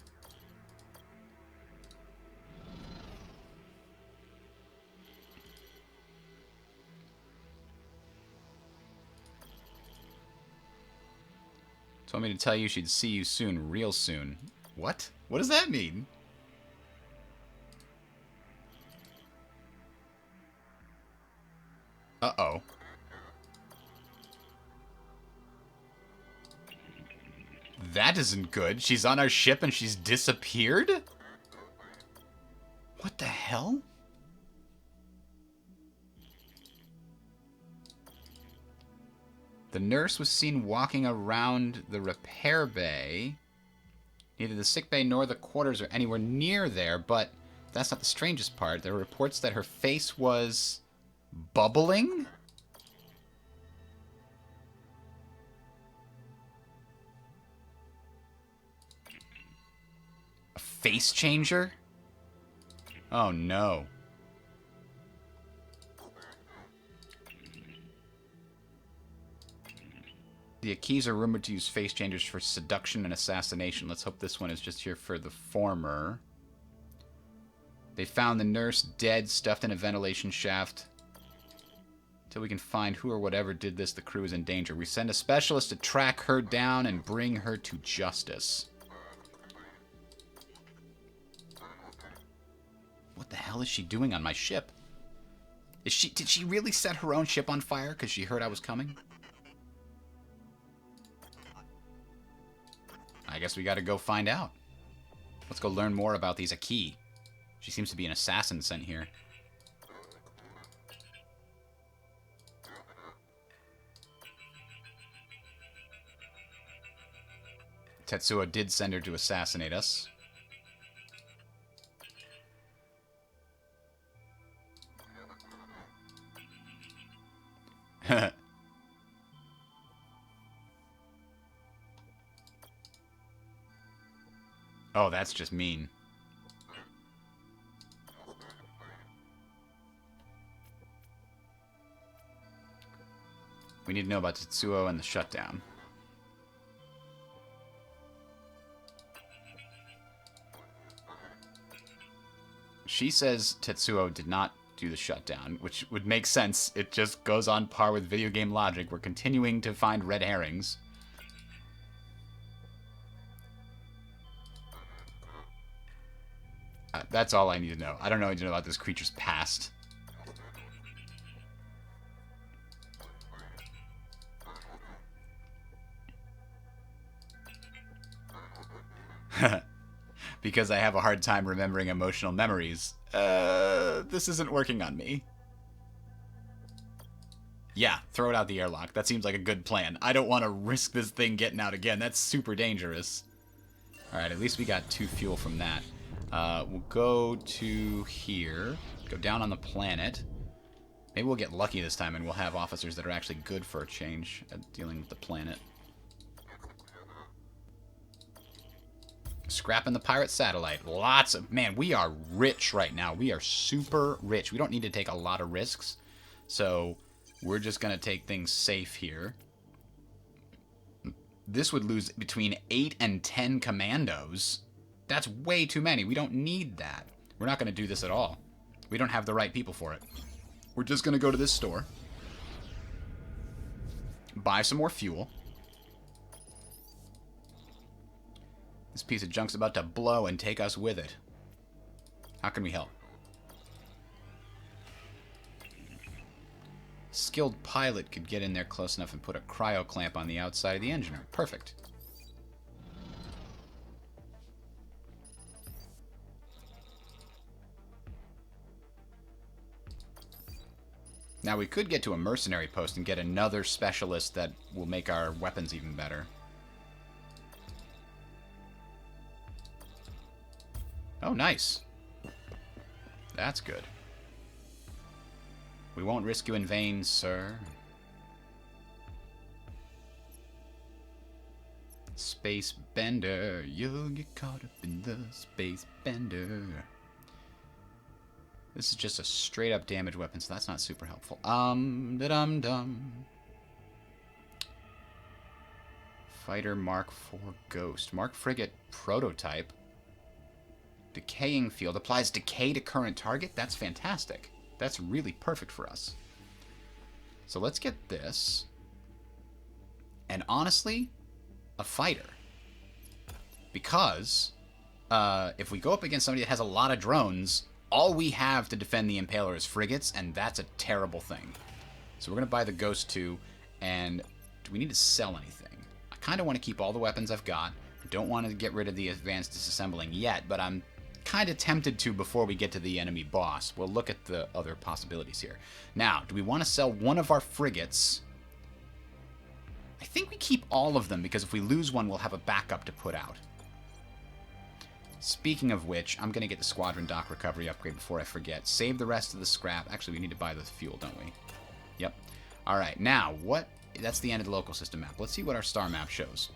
Told me to tell you she'd see you soon, real soon. What? What does that mean? Uh-oh. That isn't good. She's on our ship and she's disappeared? What the hell? The nurse was seen walking around the repair bay. Neither the sick bay nor the quarters are anywhere near there, but that's not the strangest part. There are reports that her face was bubbling? A face changer? Oh no. The Akis are rumored to use face changers for seduction and assassination. Let's hope this one is just here for the former. They found the nurse dead, stuffed in a ventilation shaft. Until we can find who or whatever did this, the crew is in danger. We send a specialist to track her down and bring her to justice. What the hell is she doing on my ship? Did she really set her own ship on fire because she heard I was coming? I guess we gotta go find out. Let's go learn more about these Aki. She seems to be an assassin sent here. Tetsuo did send her to assassinate us. Oh, that's just mean. We need to know about Tetsuo and the shutdown. She says Tetsuo did not do the shutdown, which would make sense. It just goes on par with video game logic. We're continuing to find red herrings. That's all I need to know. I don't know anything about this creature's past. Because I have a hard time remembering emotional memories. This isn't working on me. Yeah, throw it out the airlock. That seems like a good plan. I don't want to risk this thing getting out again. That's super dangerous. Alright, at least we got 2 fuel from that. We'll go to here. Go down on the planet. Maybe we'll get lucky this time and we'll have officers that are actually good for a change at dealing with the planet. Scrapping the pirate satellite. Lots of... Man, we are rich right now. We are super rich. We don't need to take a lot of risks. So, we're just going to take things safe here. This would lose between 8 and 10 commandos. That's way too many. We don't need that. We're not going to do this at all. We don't have the right people for it. We're just going to go to this store. Buy some more fuel. This piece of junk's about to blow and take us with it. How can we help? Skilled pilot could get in there close enough and put a cryo clamp on the outside of the engine. Perfect. Now we could get to a mercenary post and get another specialist that will make our weapons even better. Oh, nice. That's good. We won't risk you in vain, sir. Space bender. You'll get caught up in the space bender. This is just a straight up damage weapon, so that's not super helpful. Da-dum-dum. Fighter Mark IV Ghost. Mark Frigate prototype. Decaying field. Applies decay to current target. That's fantastic. That's really perfect for us. So let's get this. And honestly, a fighter. Because if we go up against somebody that has a lot of drones, all we have to defend the Impaler is frigates, and that's a terrible thing. So we're going to buy the Ghost 2, and do we need to sell anything? I kind of want to keep all the weapons I've got. I don't want to get rid of the advanced disassembling yet, but I'm kind of tempted to before we get to the enemy boss. We'll look at the other possibilities here. Now, do we want to sell one of our frigates? I think we keep all of them, because if we lose one, we'll have a backup to put out. Speaking of which, I'm going to get the Squadron Dock Recovery upgrade before I forget. Save the rest of the scrap. Actually, we need to buy the fuel, don't we? Yep. Alright, now, what... That's the end of the local system map. Let's see what our star map shows.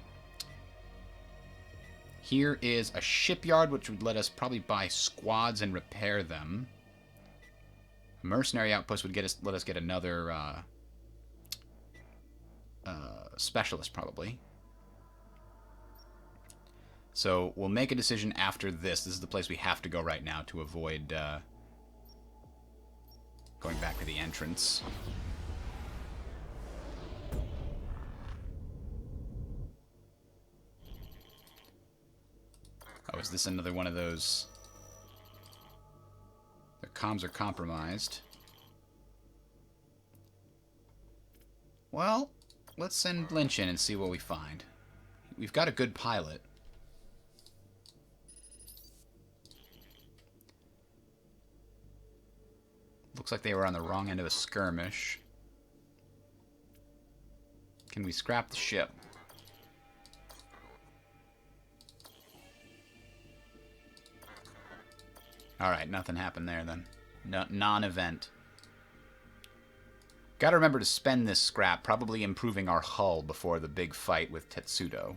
Here is a shipyard, which would let us probably buy squads and repair them. A mercenary outpost would let us get another specialist, probably. So we'll make a decision after this. This is the place we have to go right now to avoid going back to the entrance. Oh, is this another one of those? The comms are compromised. Well, let's send Lynch in and see what we find. We've got a good pilot. Looks like they were on the wrong end of a skirmish. Can we scrap the ship? Alright, nothing happened there then. No, non-event. Gotta remember to spend this scrap, probably improving our hull before the big fight with Tetsudo.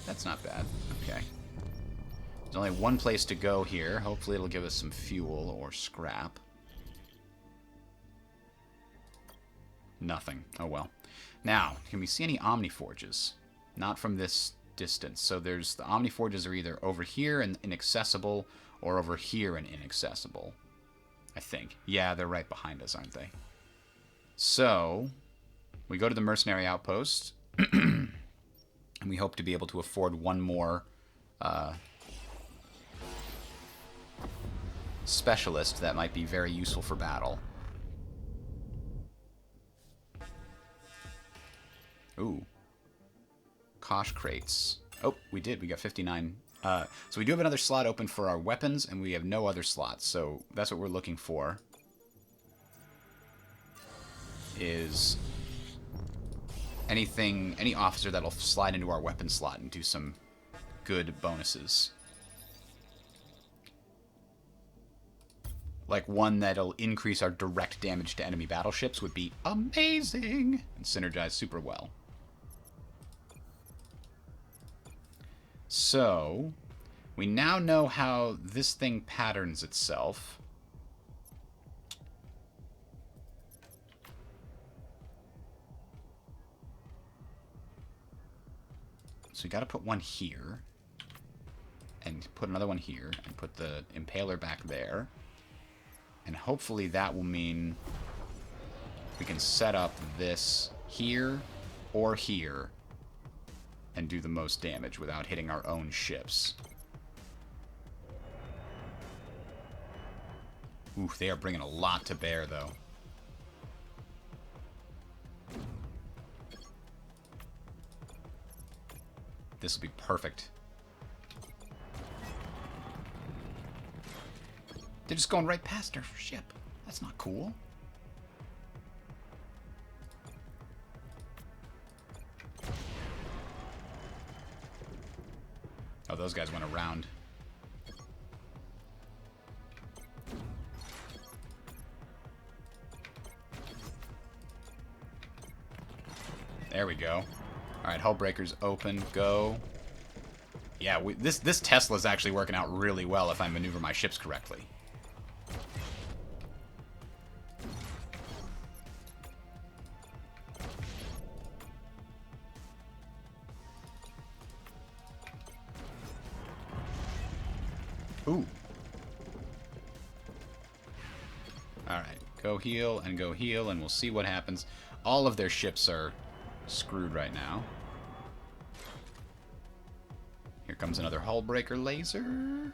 That's not bad. Okay. There's only one place to go here. Hopefully it'll give us some fuel or scrap. Nothing. Oh well. Now, can we see any Omniforges? Not from this distance. So there's the Omniforges are either over here and inaccessible or over here and inaccessible. I think. Yeah, they're right behind us, aren't they? So, we go to the mercenary outpost, and we hope to be able to afford one more specialist that might be very useful for battle. Ooh. Kosh crates. Oh, we did. We got 59. So we do have another slot open for our weapons, and we have no other slots. So that's what we're looking for. Is anything, any officer that'll slide into our weapon slot and do some good bonuses. Like one that'll increase our direct damage to enemy battleships would be amazing and synergize super well. So, we now know how this thing patterns itself. So we got to put one here, and put another one here, and put the impaler back there. And hopefully that will mean we can set up this here or here and do the most damage without hitting our own ships. Oof, they are bringing a lot to bear, though. This will be perfect. They're just going right past our ship. That's not cool. Oh, those guys went around. There we go. Alright, hull breakers open. Go. Yeah, this Tesla's actually working out really well if I maneuver my ships correctly. Ooh. Alright, go heal, and we'll see what happens. All of their ships are screwed right now. Here comes another hull breaker laser.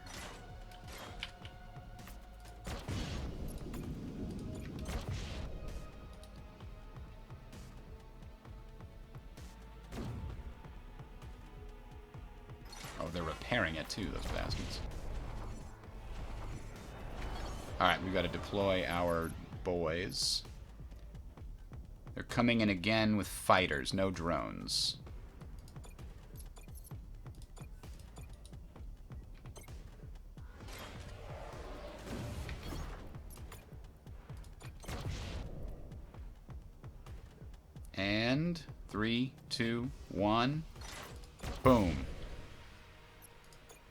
Oh, they're repairing it too, those bastards. Alright, we've got to deploy our boys. They're coming in again with fighters, no drones. And 3, 2, 1. Boom.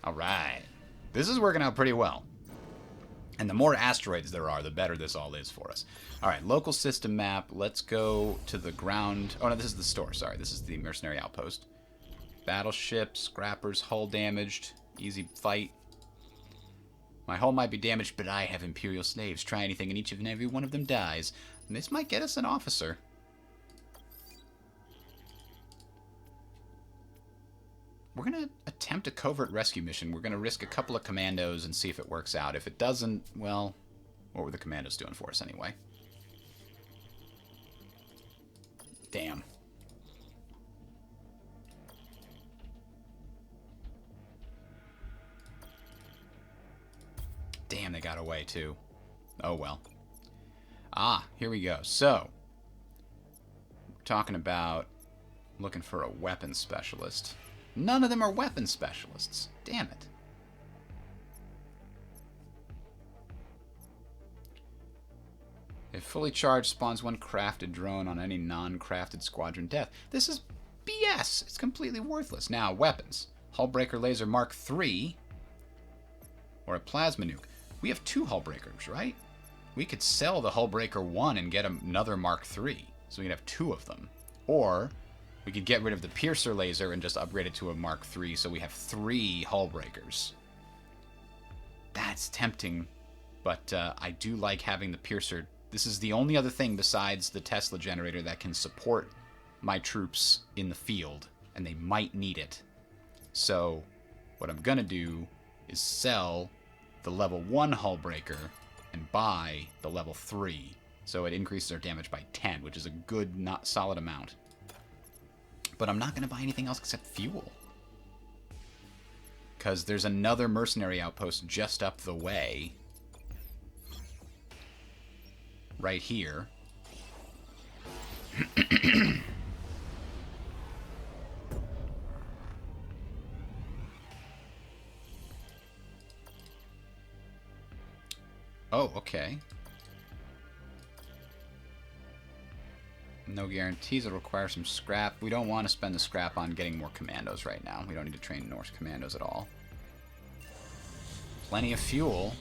Alright. This is working out pretty well. And the more asteroids there are, the better this all is for us. Alright, local system map. Let's go to the ground. Oh, no, this is the store. Sorry, this is the mercenary outpost. Battleship, scrappers, hull damaged. Easy fight. My hull might be damaged, but I have Imperial slaves. Try anything and each and every one of them dies. And this might get us an officer. We're going to attempt a covert rescue mission. We're going to risk a couple of commandos and see if it works out. If it doesn't, well, what were the commandos doing for us anyway? Damn. Damn, they got away too. Oh, well. Ah, here we go. So, we're talking about looking for a weapon specialist. None of them are weapon specialists. Damn it. If fully charged, spawns one crafted drone on any non-crafted squadron death. This is BS. It's completely worthless. Now, weapons. Hullbreaker Laser Mark III. Or a Plasma Nuke. We have 2 Hullbreakers, right? We could sell the Hullbreaker 1 and get another Mark III. So we could have 2 of them. Or we could get rid of the Piercer Laser and just upgrade it to a Mark III so we have 3 Hullbreakers. That's tempting. But I do like having the Piercer. This is the only other thing besides the Tesla generator that can support my troops in the field, and they might need it. So what I'm going to do is sell the level 1 Hullbreaker and buy the level 3. So it increases our damage by 10, which is a good, not solid amount. But I'm not going to buy anything else except fuel. Because there's another mercenary outpost just up the way. Right here. Oh, okay. No guarantees. It'll require some scrap. We don't want to spend the scrap on getting more commandos right now. We don't need to train Norse commandos at all. Plenty of fuel.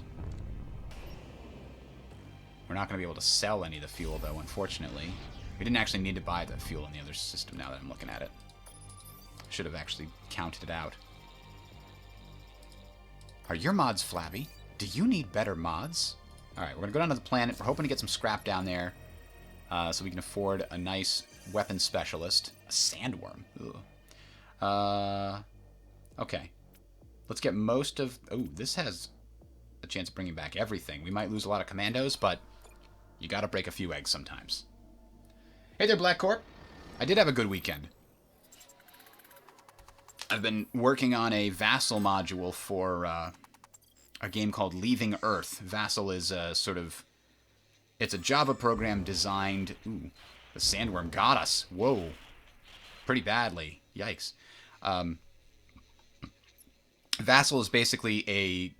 We're not going to be able to sell any of the fuel, though, unfortunately. We didn't actually need to buy the fuel in the other system now that I'm looking at it. Should have actually counted it out. Are your mods flabby? Do you need better mods? Alright, we're going to go down to the planet. We're hoping to get some scrap down there so we can afford a nice weapon specialist. A sandworm. Ugh. Okay. Let's get most of... Oh, this has a chance of bringing back everything. We might lose a lot of commandos, but you gotta break a few eggs sometimes. Hey there, Black Corp. I did have a good weekend. I've been working on a Vassal module for a game called Leaving Earth. Vassal is a sort of... It's a Java program designed... Ooh, the sandworm got us. Whoa. Pretty badly. Yikes. Vassal is basically a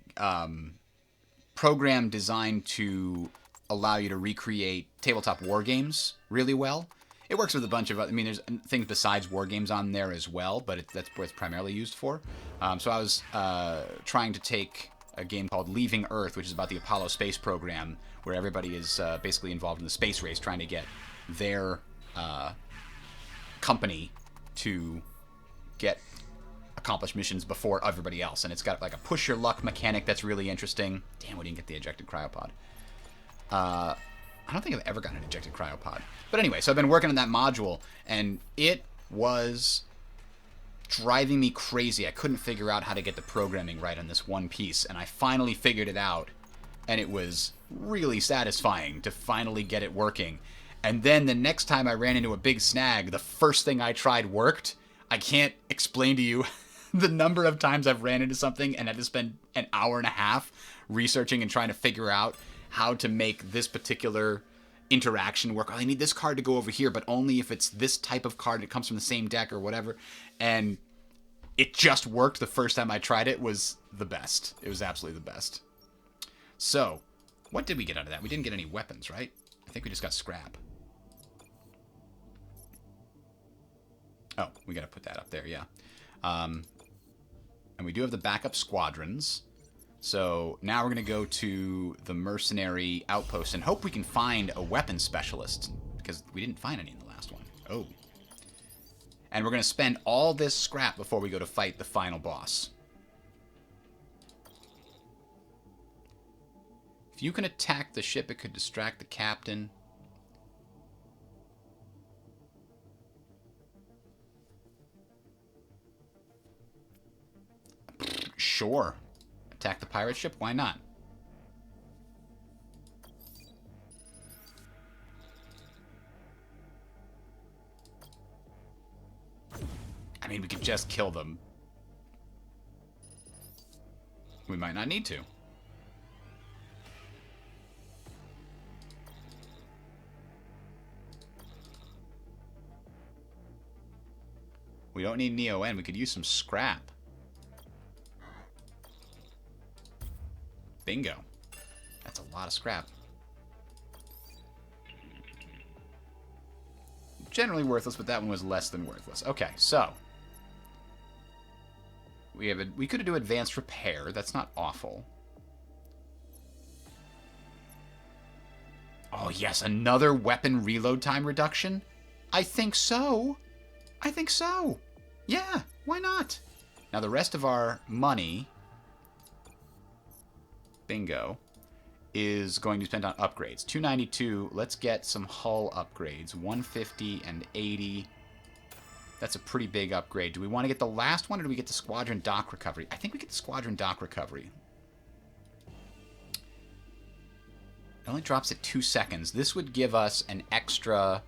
program designed to allow you to recreate tabletop war games really well. It works with a bunch of... I mean, there's things besides war games on there as well, but that's what it's primarily used for. So I was trying to take a game called Leaving Earth, which is about the Apollo space program, where everybody is basically involved in the space race, trying to get their company to get accomplished missions before everybody else. And it's got like a push your luck mechanic that's really interesting. Damn, we didn't get the ejected cryopod. I don't think I've ever gotten an ejected cryopod. But anyway, so I've been working on that module, and it was driving me crazy. I couldn't figure out how to get the programming right on this one piece, and I finally figured it out, and it was really satisfying to finally get it working. And then the next time I ran into a big snag, the first thing I tried worked. I can't explain to you the number of times I've ran into something and had to spend an hour and a half researching and trying to figure out how to make this particular interaction work. Oh, I need this card to go over here, but only if it's this type of card that comes from the same deck or whatever. And it just worked the first time I tried it. Was the best. It was absolutely the best. So, what did we get out of that? We didn't get any weapons, right? I think we just got scrap. Oh, we got to put that up there, yeah. And we do have the backup squadrons. So now we're going to go to the mercenary outpost and hope we can find a weapon specialist, because we didn't find any in the last one. Oh. And we're going to spend all this scrap before we go to fight the final boss. If you can attack the ship, it could distract the captain. Sure. Attack the pirate ship? Why not? I mean, we could just kill them. We might not need to. We don't need Neo-N. We could use some scrap. Bingo. That's a lot of scrap. Generally worthless, but that one was less than worthless. Okay, so we could do advanced repair. That's not awful. Oh yes, another weapon reload time reduction? I think so. I think so. Yeah, why not? Now the rest of our money, bingo, is going to be spent on upgrades. 292, let's get some hull upgrades. 150 and 80. That's a pretty big upgrade. Do we want to get the last one, or do we get the squadron dock recovery? I think we get the squadron dock recovery. It only drops at 2 seconds. This would give us an extra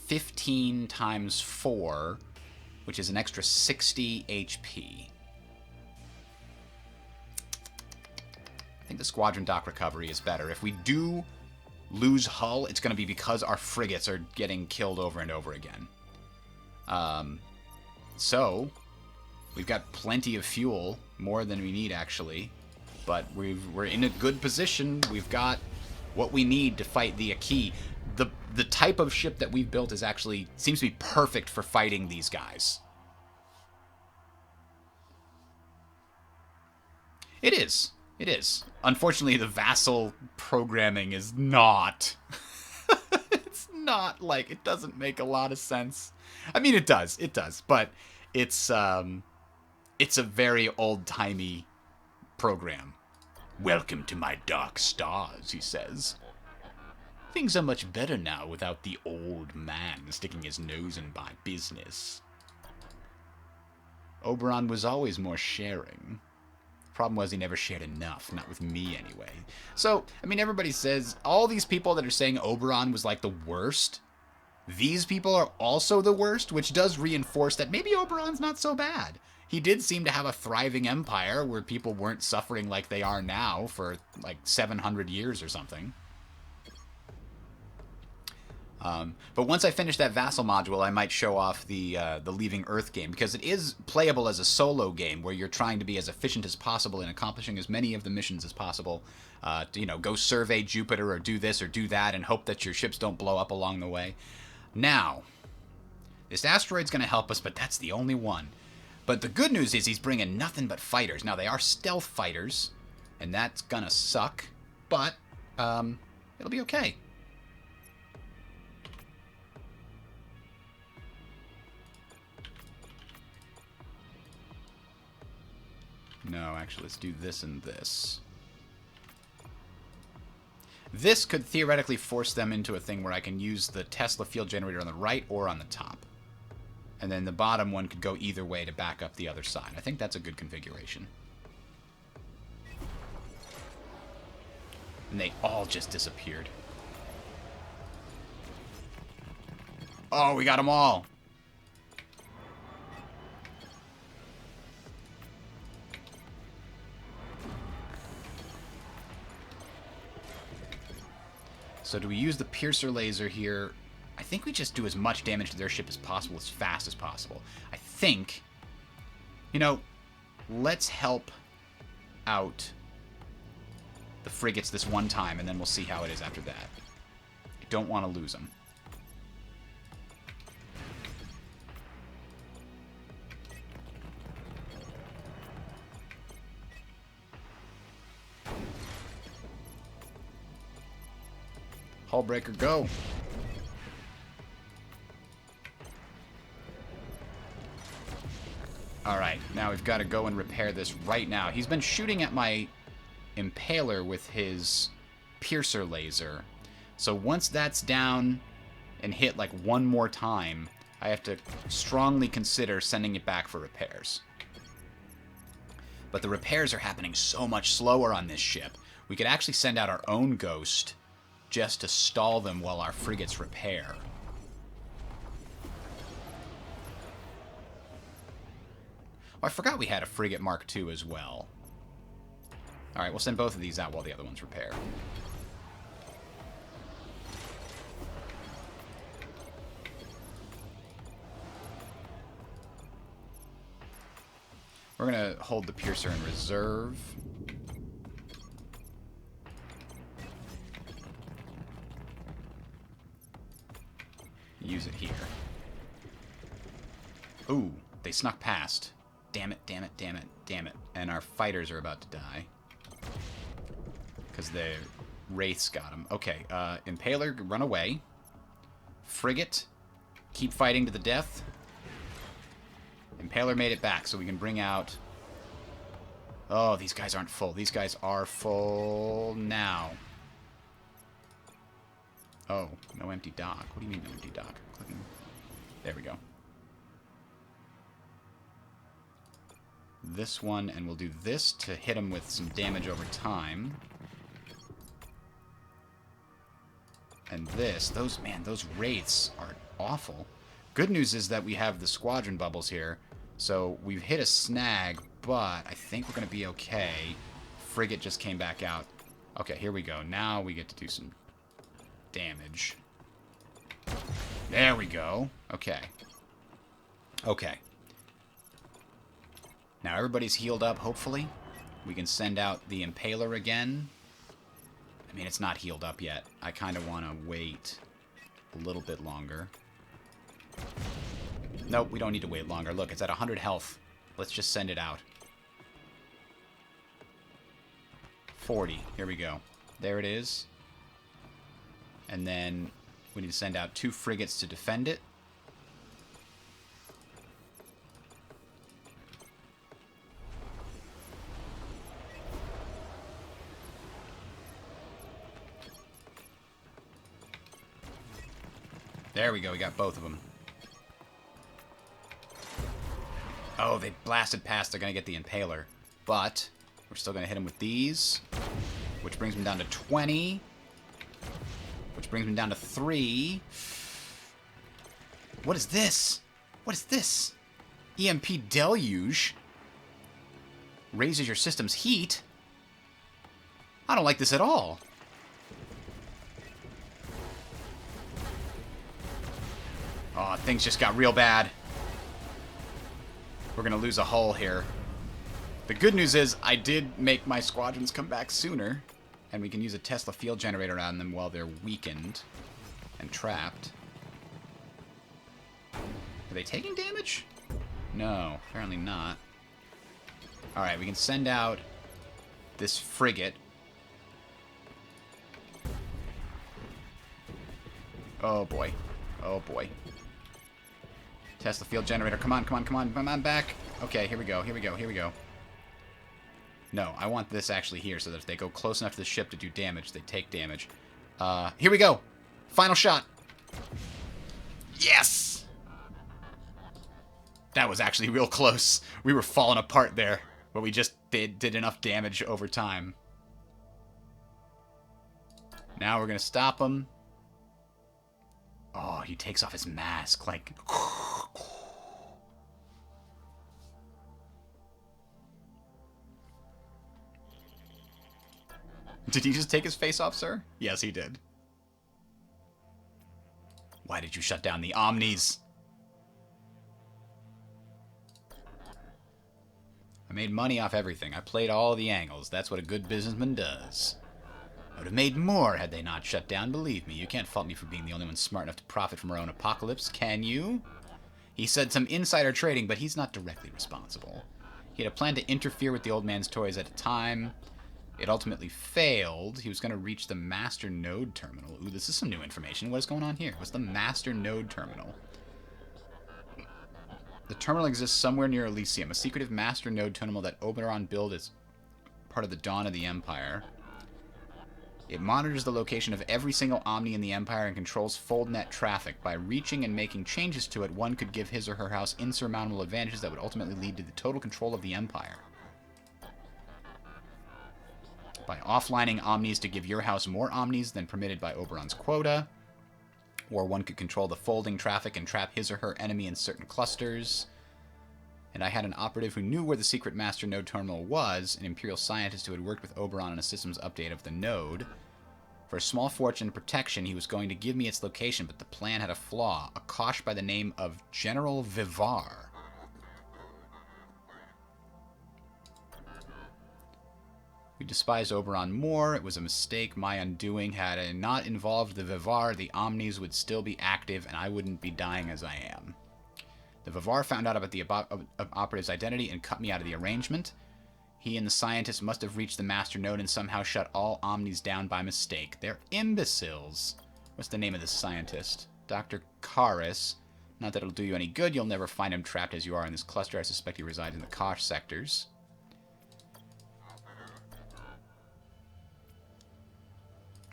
15 times 4, which is an extra 60 HP. I think the squadron dock recovery is better. If we do lose hull, it's going to be because our frigates are getting killed over and over again. So, we've got plenty of fuel, more than we need actually, but we're in a good position. We've got what we need to fight the Aki. The type of ship that we've built is actually seems to be perfect for fighting these guys. It is. It is. Unfortunately, the vassal programming is not. It's not like, it doesn't make a lot of sense. I mean, it does, but it's a very old-timey program. Welcome to my dark stars, he says. Things are much better now without the old man sticking his nose in my business. Oberon was always more sharing. Problem was he never shared enough, not with me anyway. So, I mean, everybody says, all these people that are saying Oberon was like the worst, these people are also the worst, which does reinforce that maybe Oberon's not so bad. He did seem to have a thriving empire where people weren't suffering like they are now for like 700 years or something. But once I finish that Vassal module, I might show off the Leaving Earth game, because it is playable as a solo game where you're trying to be as efficient as possible in accomplishing as many of the missions as possible. To, you know, go survey Jupiter or do this or do that and hope that your ships don't blow up along the way. Now, this asteroid's going to help us, but that's the only one. But the good news is he's bringing nothing but fighters. Now, they are stealth fighters, and that's going to suck, but it'll be okay. No, actually, let's do this and this. This could theoretically force them into a thing where I can use the Tesla field generator on the right or on the top. And then the bottom one could go either way to back up the other side. I think that's a good configuration. And they all just disappeared. Oh, we got them all. So do we use the piercer laser here? I think we just do as much damage to their ship as possible, as fast as possible. I think, you know, let's help out the frigates this one time, and then we'll see how it is after that. I don't want to lose them. Hull breaker, go. Alright, now we've got to go and repair this right now. He's been shooting at my impaler with his piercer laser. So once that's down and hit like one more time, I have to strongly consider sending it back for repairs. But the repairs are happening so much slower on this ship. We could actually send out our own ghost just to stall them while our frigates repair. Oh, I forgot we had a frigate Mark II as well. Alright, we'll send both of these out while the other ones repair. We're going to hold the Piercer in reserve. Use it here. Ooh, they snuck past. Damn it, damn it, damn it, damn it. And our fighters are about to die. Because the Wraiths got them. Okay, Impaler, run away. Frigate, keep fighting to the death. Impaler made it back, so we can bring out... Oh, these guys aren't full. These guys are full now. Oh, no empty dock. What do you mean no empty dock? Clicking. There we go. This one, and we'll do this to hit him with some damage over time. And this, those Wraiths are awful. Good news is that we have the squadron bubbles here, so we've hit a snag, but I think we're going to be okay. Frigate just came back out. Okay, here we go. Now we get to do some damage. There we go. Okay. Okay. Now everybody's healed up, hopefully. We can send out the Impaler again. I mean, it's not healed up yet. I kind of want to wait a little bit longer. Nope, we don't need to wait longer. Look, it's at 100 health. Let's just send it out. 40. Here we go. There it is. And then we need to send out 2 frigates to defend it. There we go, we got both of them. Oh, they blasted past, they're going to get the Impaler. But, we're still going to hit them with these. Which brings them down to 20. Which brings them down to 3. What is this? What is this? EMP Deluge? Raises your system's heat? I don't like this at all. Oh, things just got real bad. We're going to lose a hull here. The good news is I did make my squadrons come back sooner. And we can use a Tesla field generator on them while they're weakened and trapped. Are they taking damage? No, apparently not. Alright, we can send out this frigate. Oh boy. Oh boy. Tesla field generator. Come on, come on, come on. Come on back. Okay, here we go. Here we go. Here we go. No, I want this actually here so that if they go close enough to the ship to do damage, they take damage. Here we go. Final shot. Yes! That was actually real close. We were falling apart there, but we just did enough damage over time. Now we're going to stop him. Oh, he takes off his mask like... Did he just take his face off, sir? Yes, he did. Why did you shut down the Omnis? I made money off everything. I played all the angles. That's what a good businessman does. I would have made more had they not shut down, believe me. You can't fault me for being the only one smart enough to profit from our own apocalypse, can you? He said some insider trading, but he's not directly responsible. He had a plan to interfere with the old man's toys at a time. It ultimately failed. He was going to reach the master node terminal. Ooh, this is some new information. What is going on here? What's the master node terminal? The terminal exists somewhere near Elysium, a secretive master node terminal that Oberon built as part of the dawn of the Empire. It monitors the location of every single Omni in the Empire and controls FoldNet traffic. By reaching and making changes to it, one could give his or her house insurmountable advantages that would ultimately lead to the total control of the Empire. By offlining Omnis to give your house more Omnis than permitted by Oberon's quota, or one could control the folding traffic and trap his or her enemy in certain clusters. And I had an operative who knew where the secret master node terminal was, an Imperial scientist who had worked with Oberon on a systems update of the node. For a small fortune and protection, he was going to give me its location, but the plan had a flaw, a Kosh by the name of General Vivar. We despise Oberon more. It was a mistake, my undoing. Had I not involved the Vivar, the Omnis would still be active, and I wouldn't be dying as I am. The Vivar found out about the operative's identity and cut me out of the arrangement. He and the scientist must have reached the master node and somehow shut all Omnis down by mistake. They're imbeciles. What's the name of this scientist? Dr. Karis. Not that it'll do you any good. You'll never find him trapped as you are in this cluster. I suspect he resides in the Kosh sectors.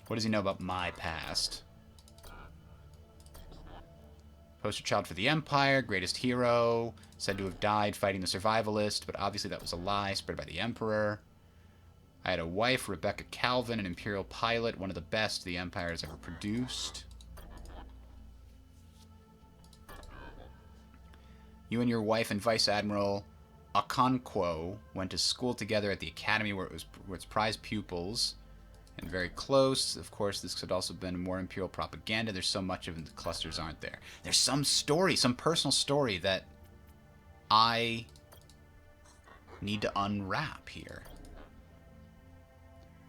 What does he know about my past? Poster child for the Empire, greatest hero, said to have died fighting the survivalist, but obviously that was a lie spread by the Emperor. I had a wife, Rebecca Calvin, an Imperial pilot, one of the best the Empire has ever produced. You and your wife and Vice Admiral Okonkwo went to school together at the academy where it's prized pupils. And very close. Of course, this could also have been more Imperial propaganda. There's so much of it, the clusters aren't there. There's some story, some personal story that I need to unwrap here.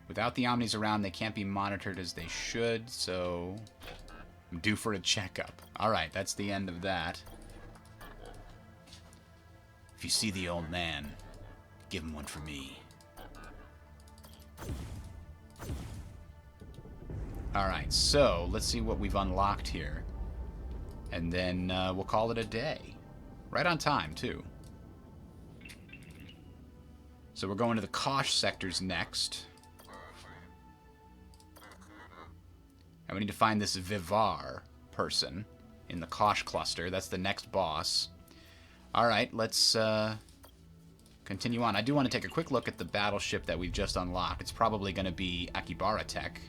Without the Omnis around, they can't be monitored as they should, so I'm due for a checkup. Alright, that's the end of that. If you see the old man, give him one for me. Alright, so let's see what we've unlocked here. And then we'll call it a day. Right on time, too. So we're going to the Kosh sectors next. And we need to find this Vivar person in the Kosh cluster. That's the next boss. Alright, let's continue on. I do want to take a quick look at the battleship that we've just unlocked. It's probably going to be Akibara Tech.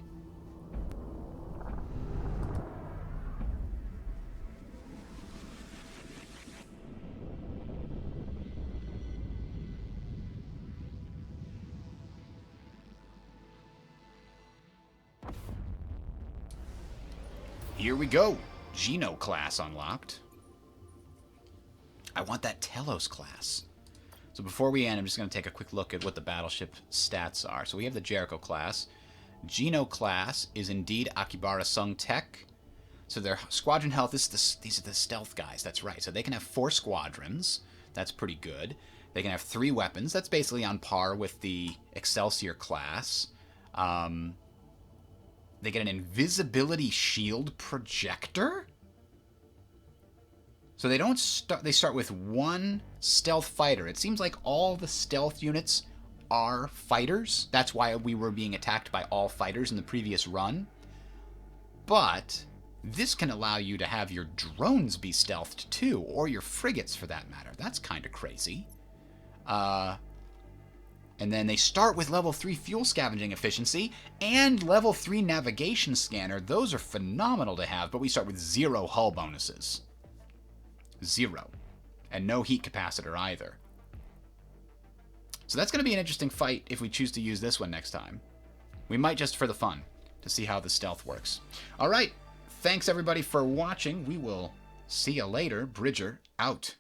Here we go. Geno class unlocked. I want that Telos class. So before we end, I'm just going to take a quick look at what the battleship stats are. So we have the Jericho class. Geno class is indeed Akibara Sung Tech. So their squadron health, these are the stealth guys, that's right. So they can have 4 squadrons. That's pretty good. They can have 3 weapons. That's basically on par with the Excelsior class. They get an invisibility shield projector? So they don't start. They start with 1 stealth fighter. It seems like all the stealth units are fighters. That's why we were being attacked by all fighters in the previous run. But this can allow you to have your drones be stealthed too, or your frigates for that matter. That's kind of crazy. And then they start with level 3 fuel scavenging efficiency and level 3 navigation scanner. Those are phenomenal to have, but we start with 0 hull bonuses. 0. And no heat capacitor either. So that's going to be an interesting fight if we choose to use this one next time. We might just for the fun, to see how the stealth works. Alright, thanks everybody for watching. We will see you later. Bridger, out.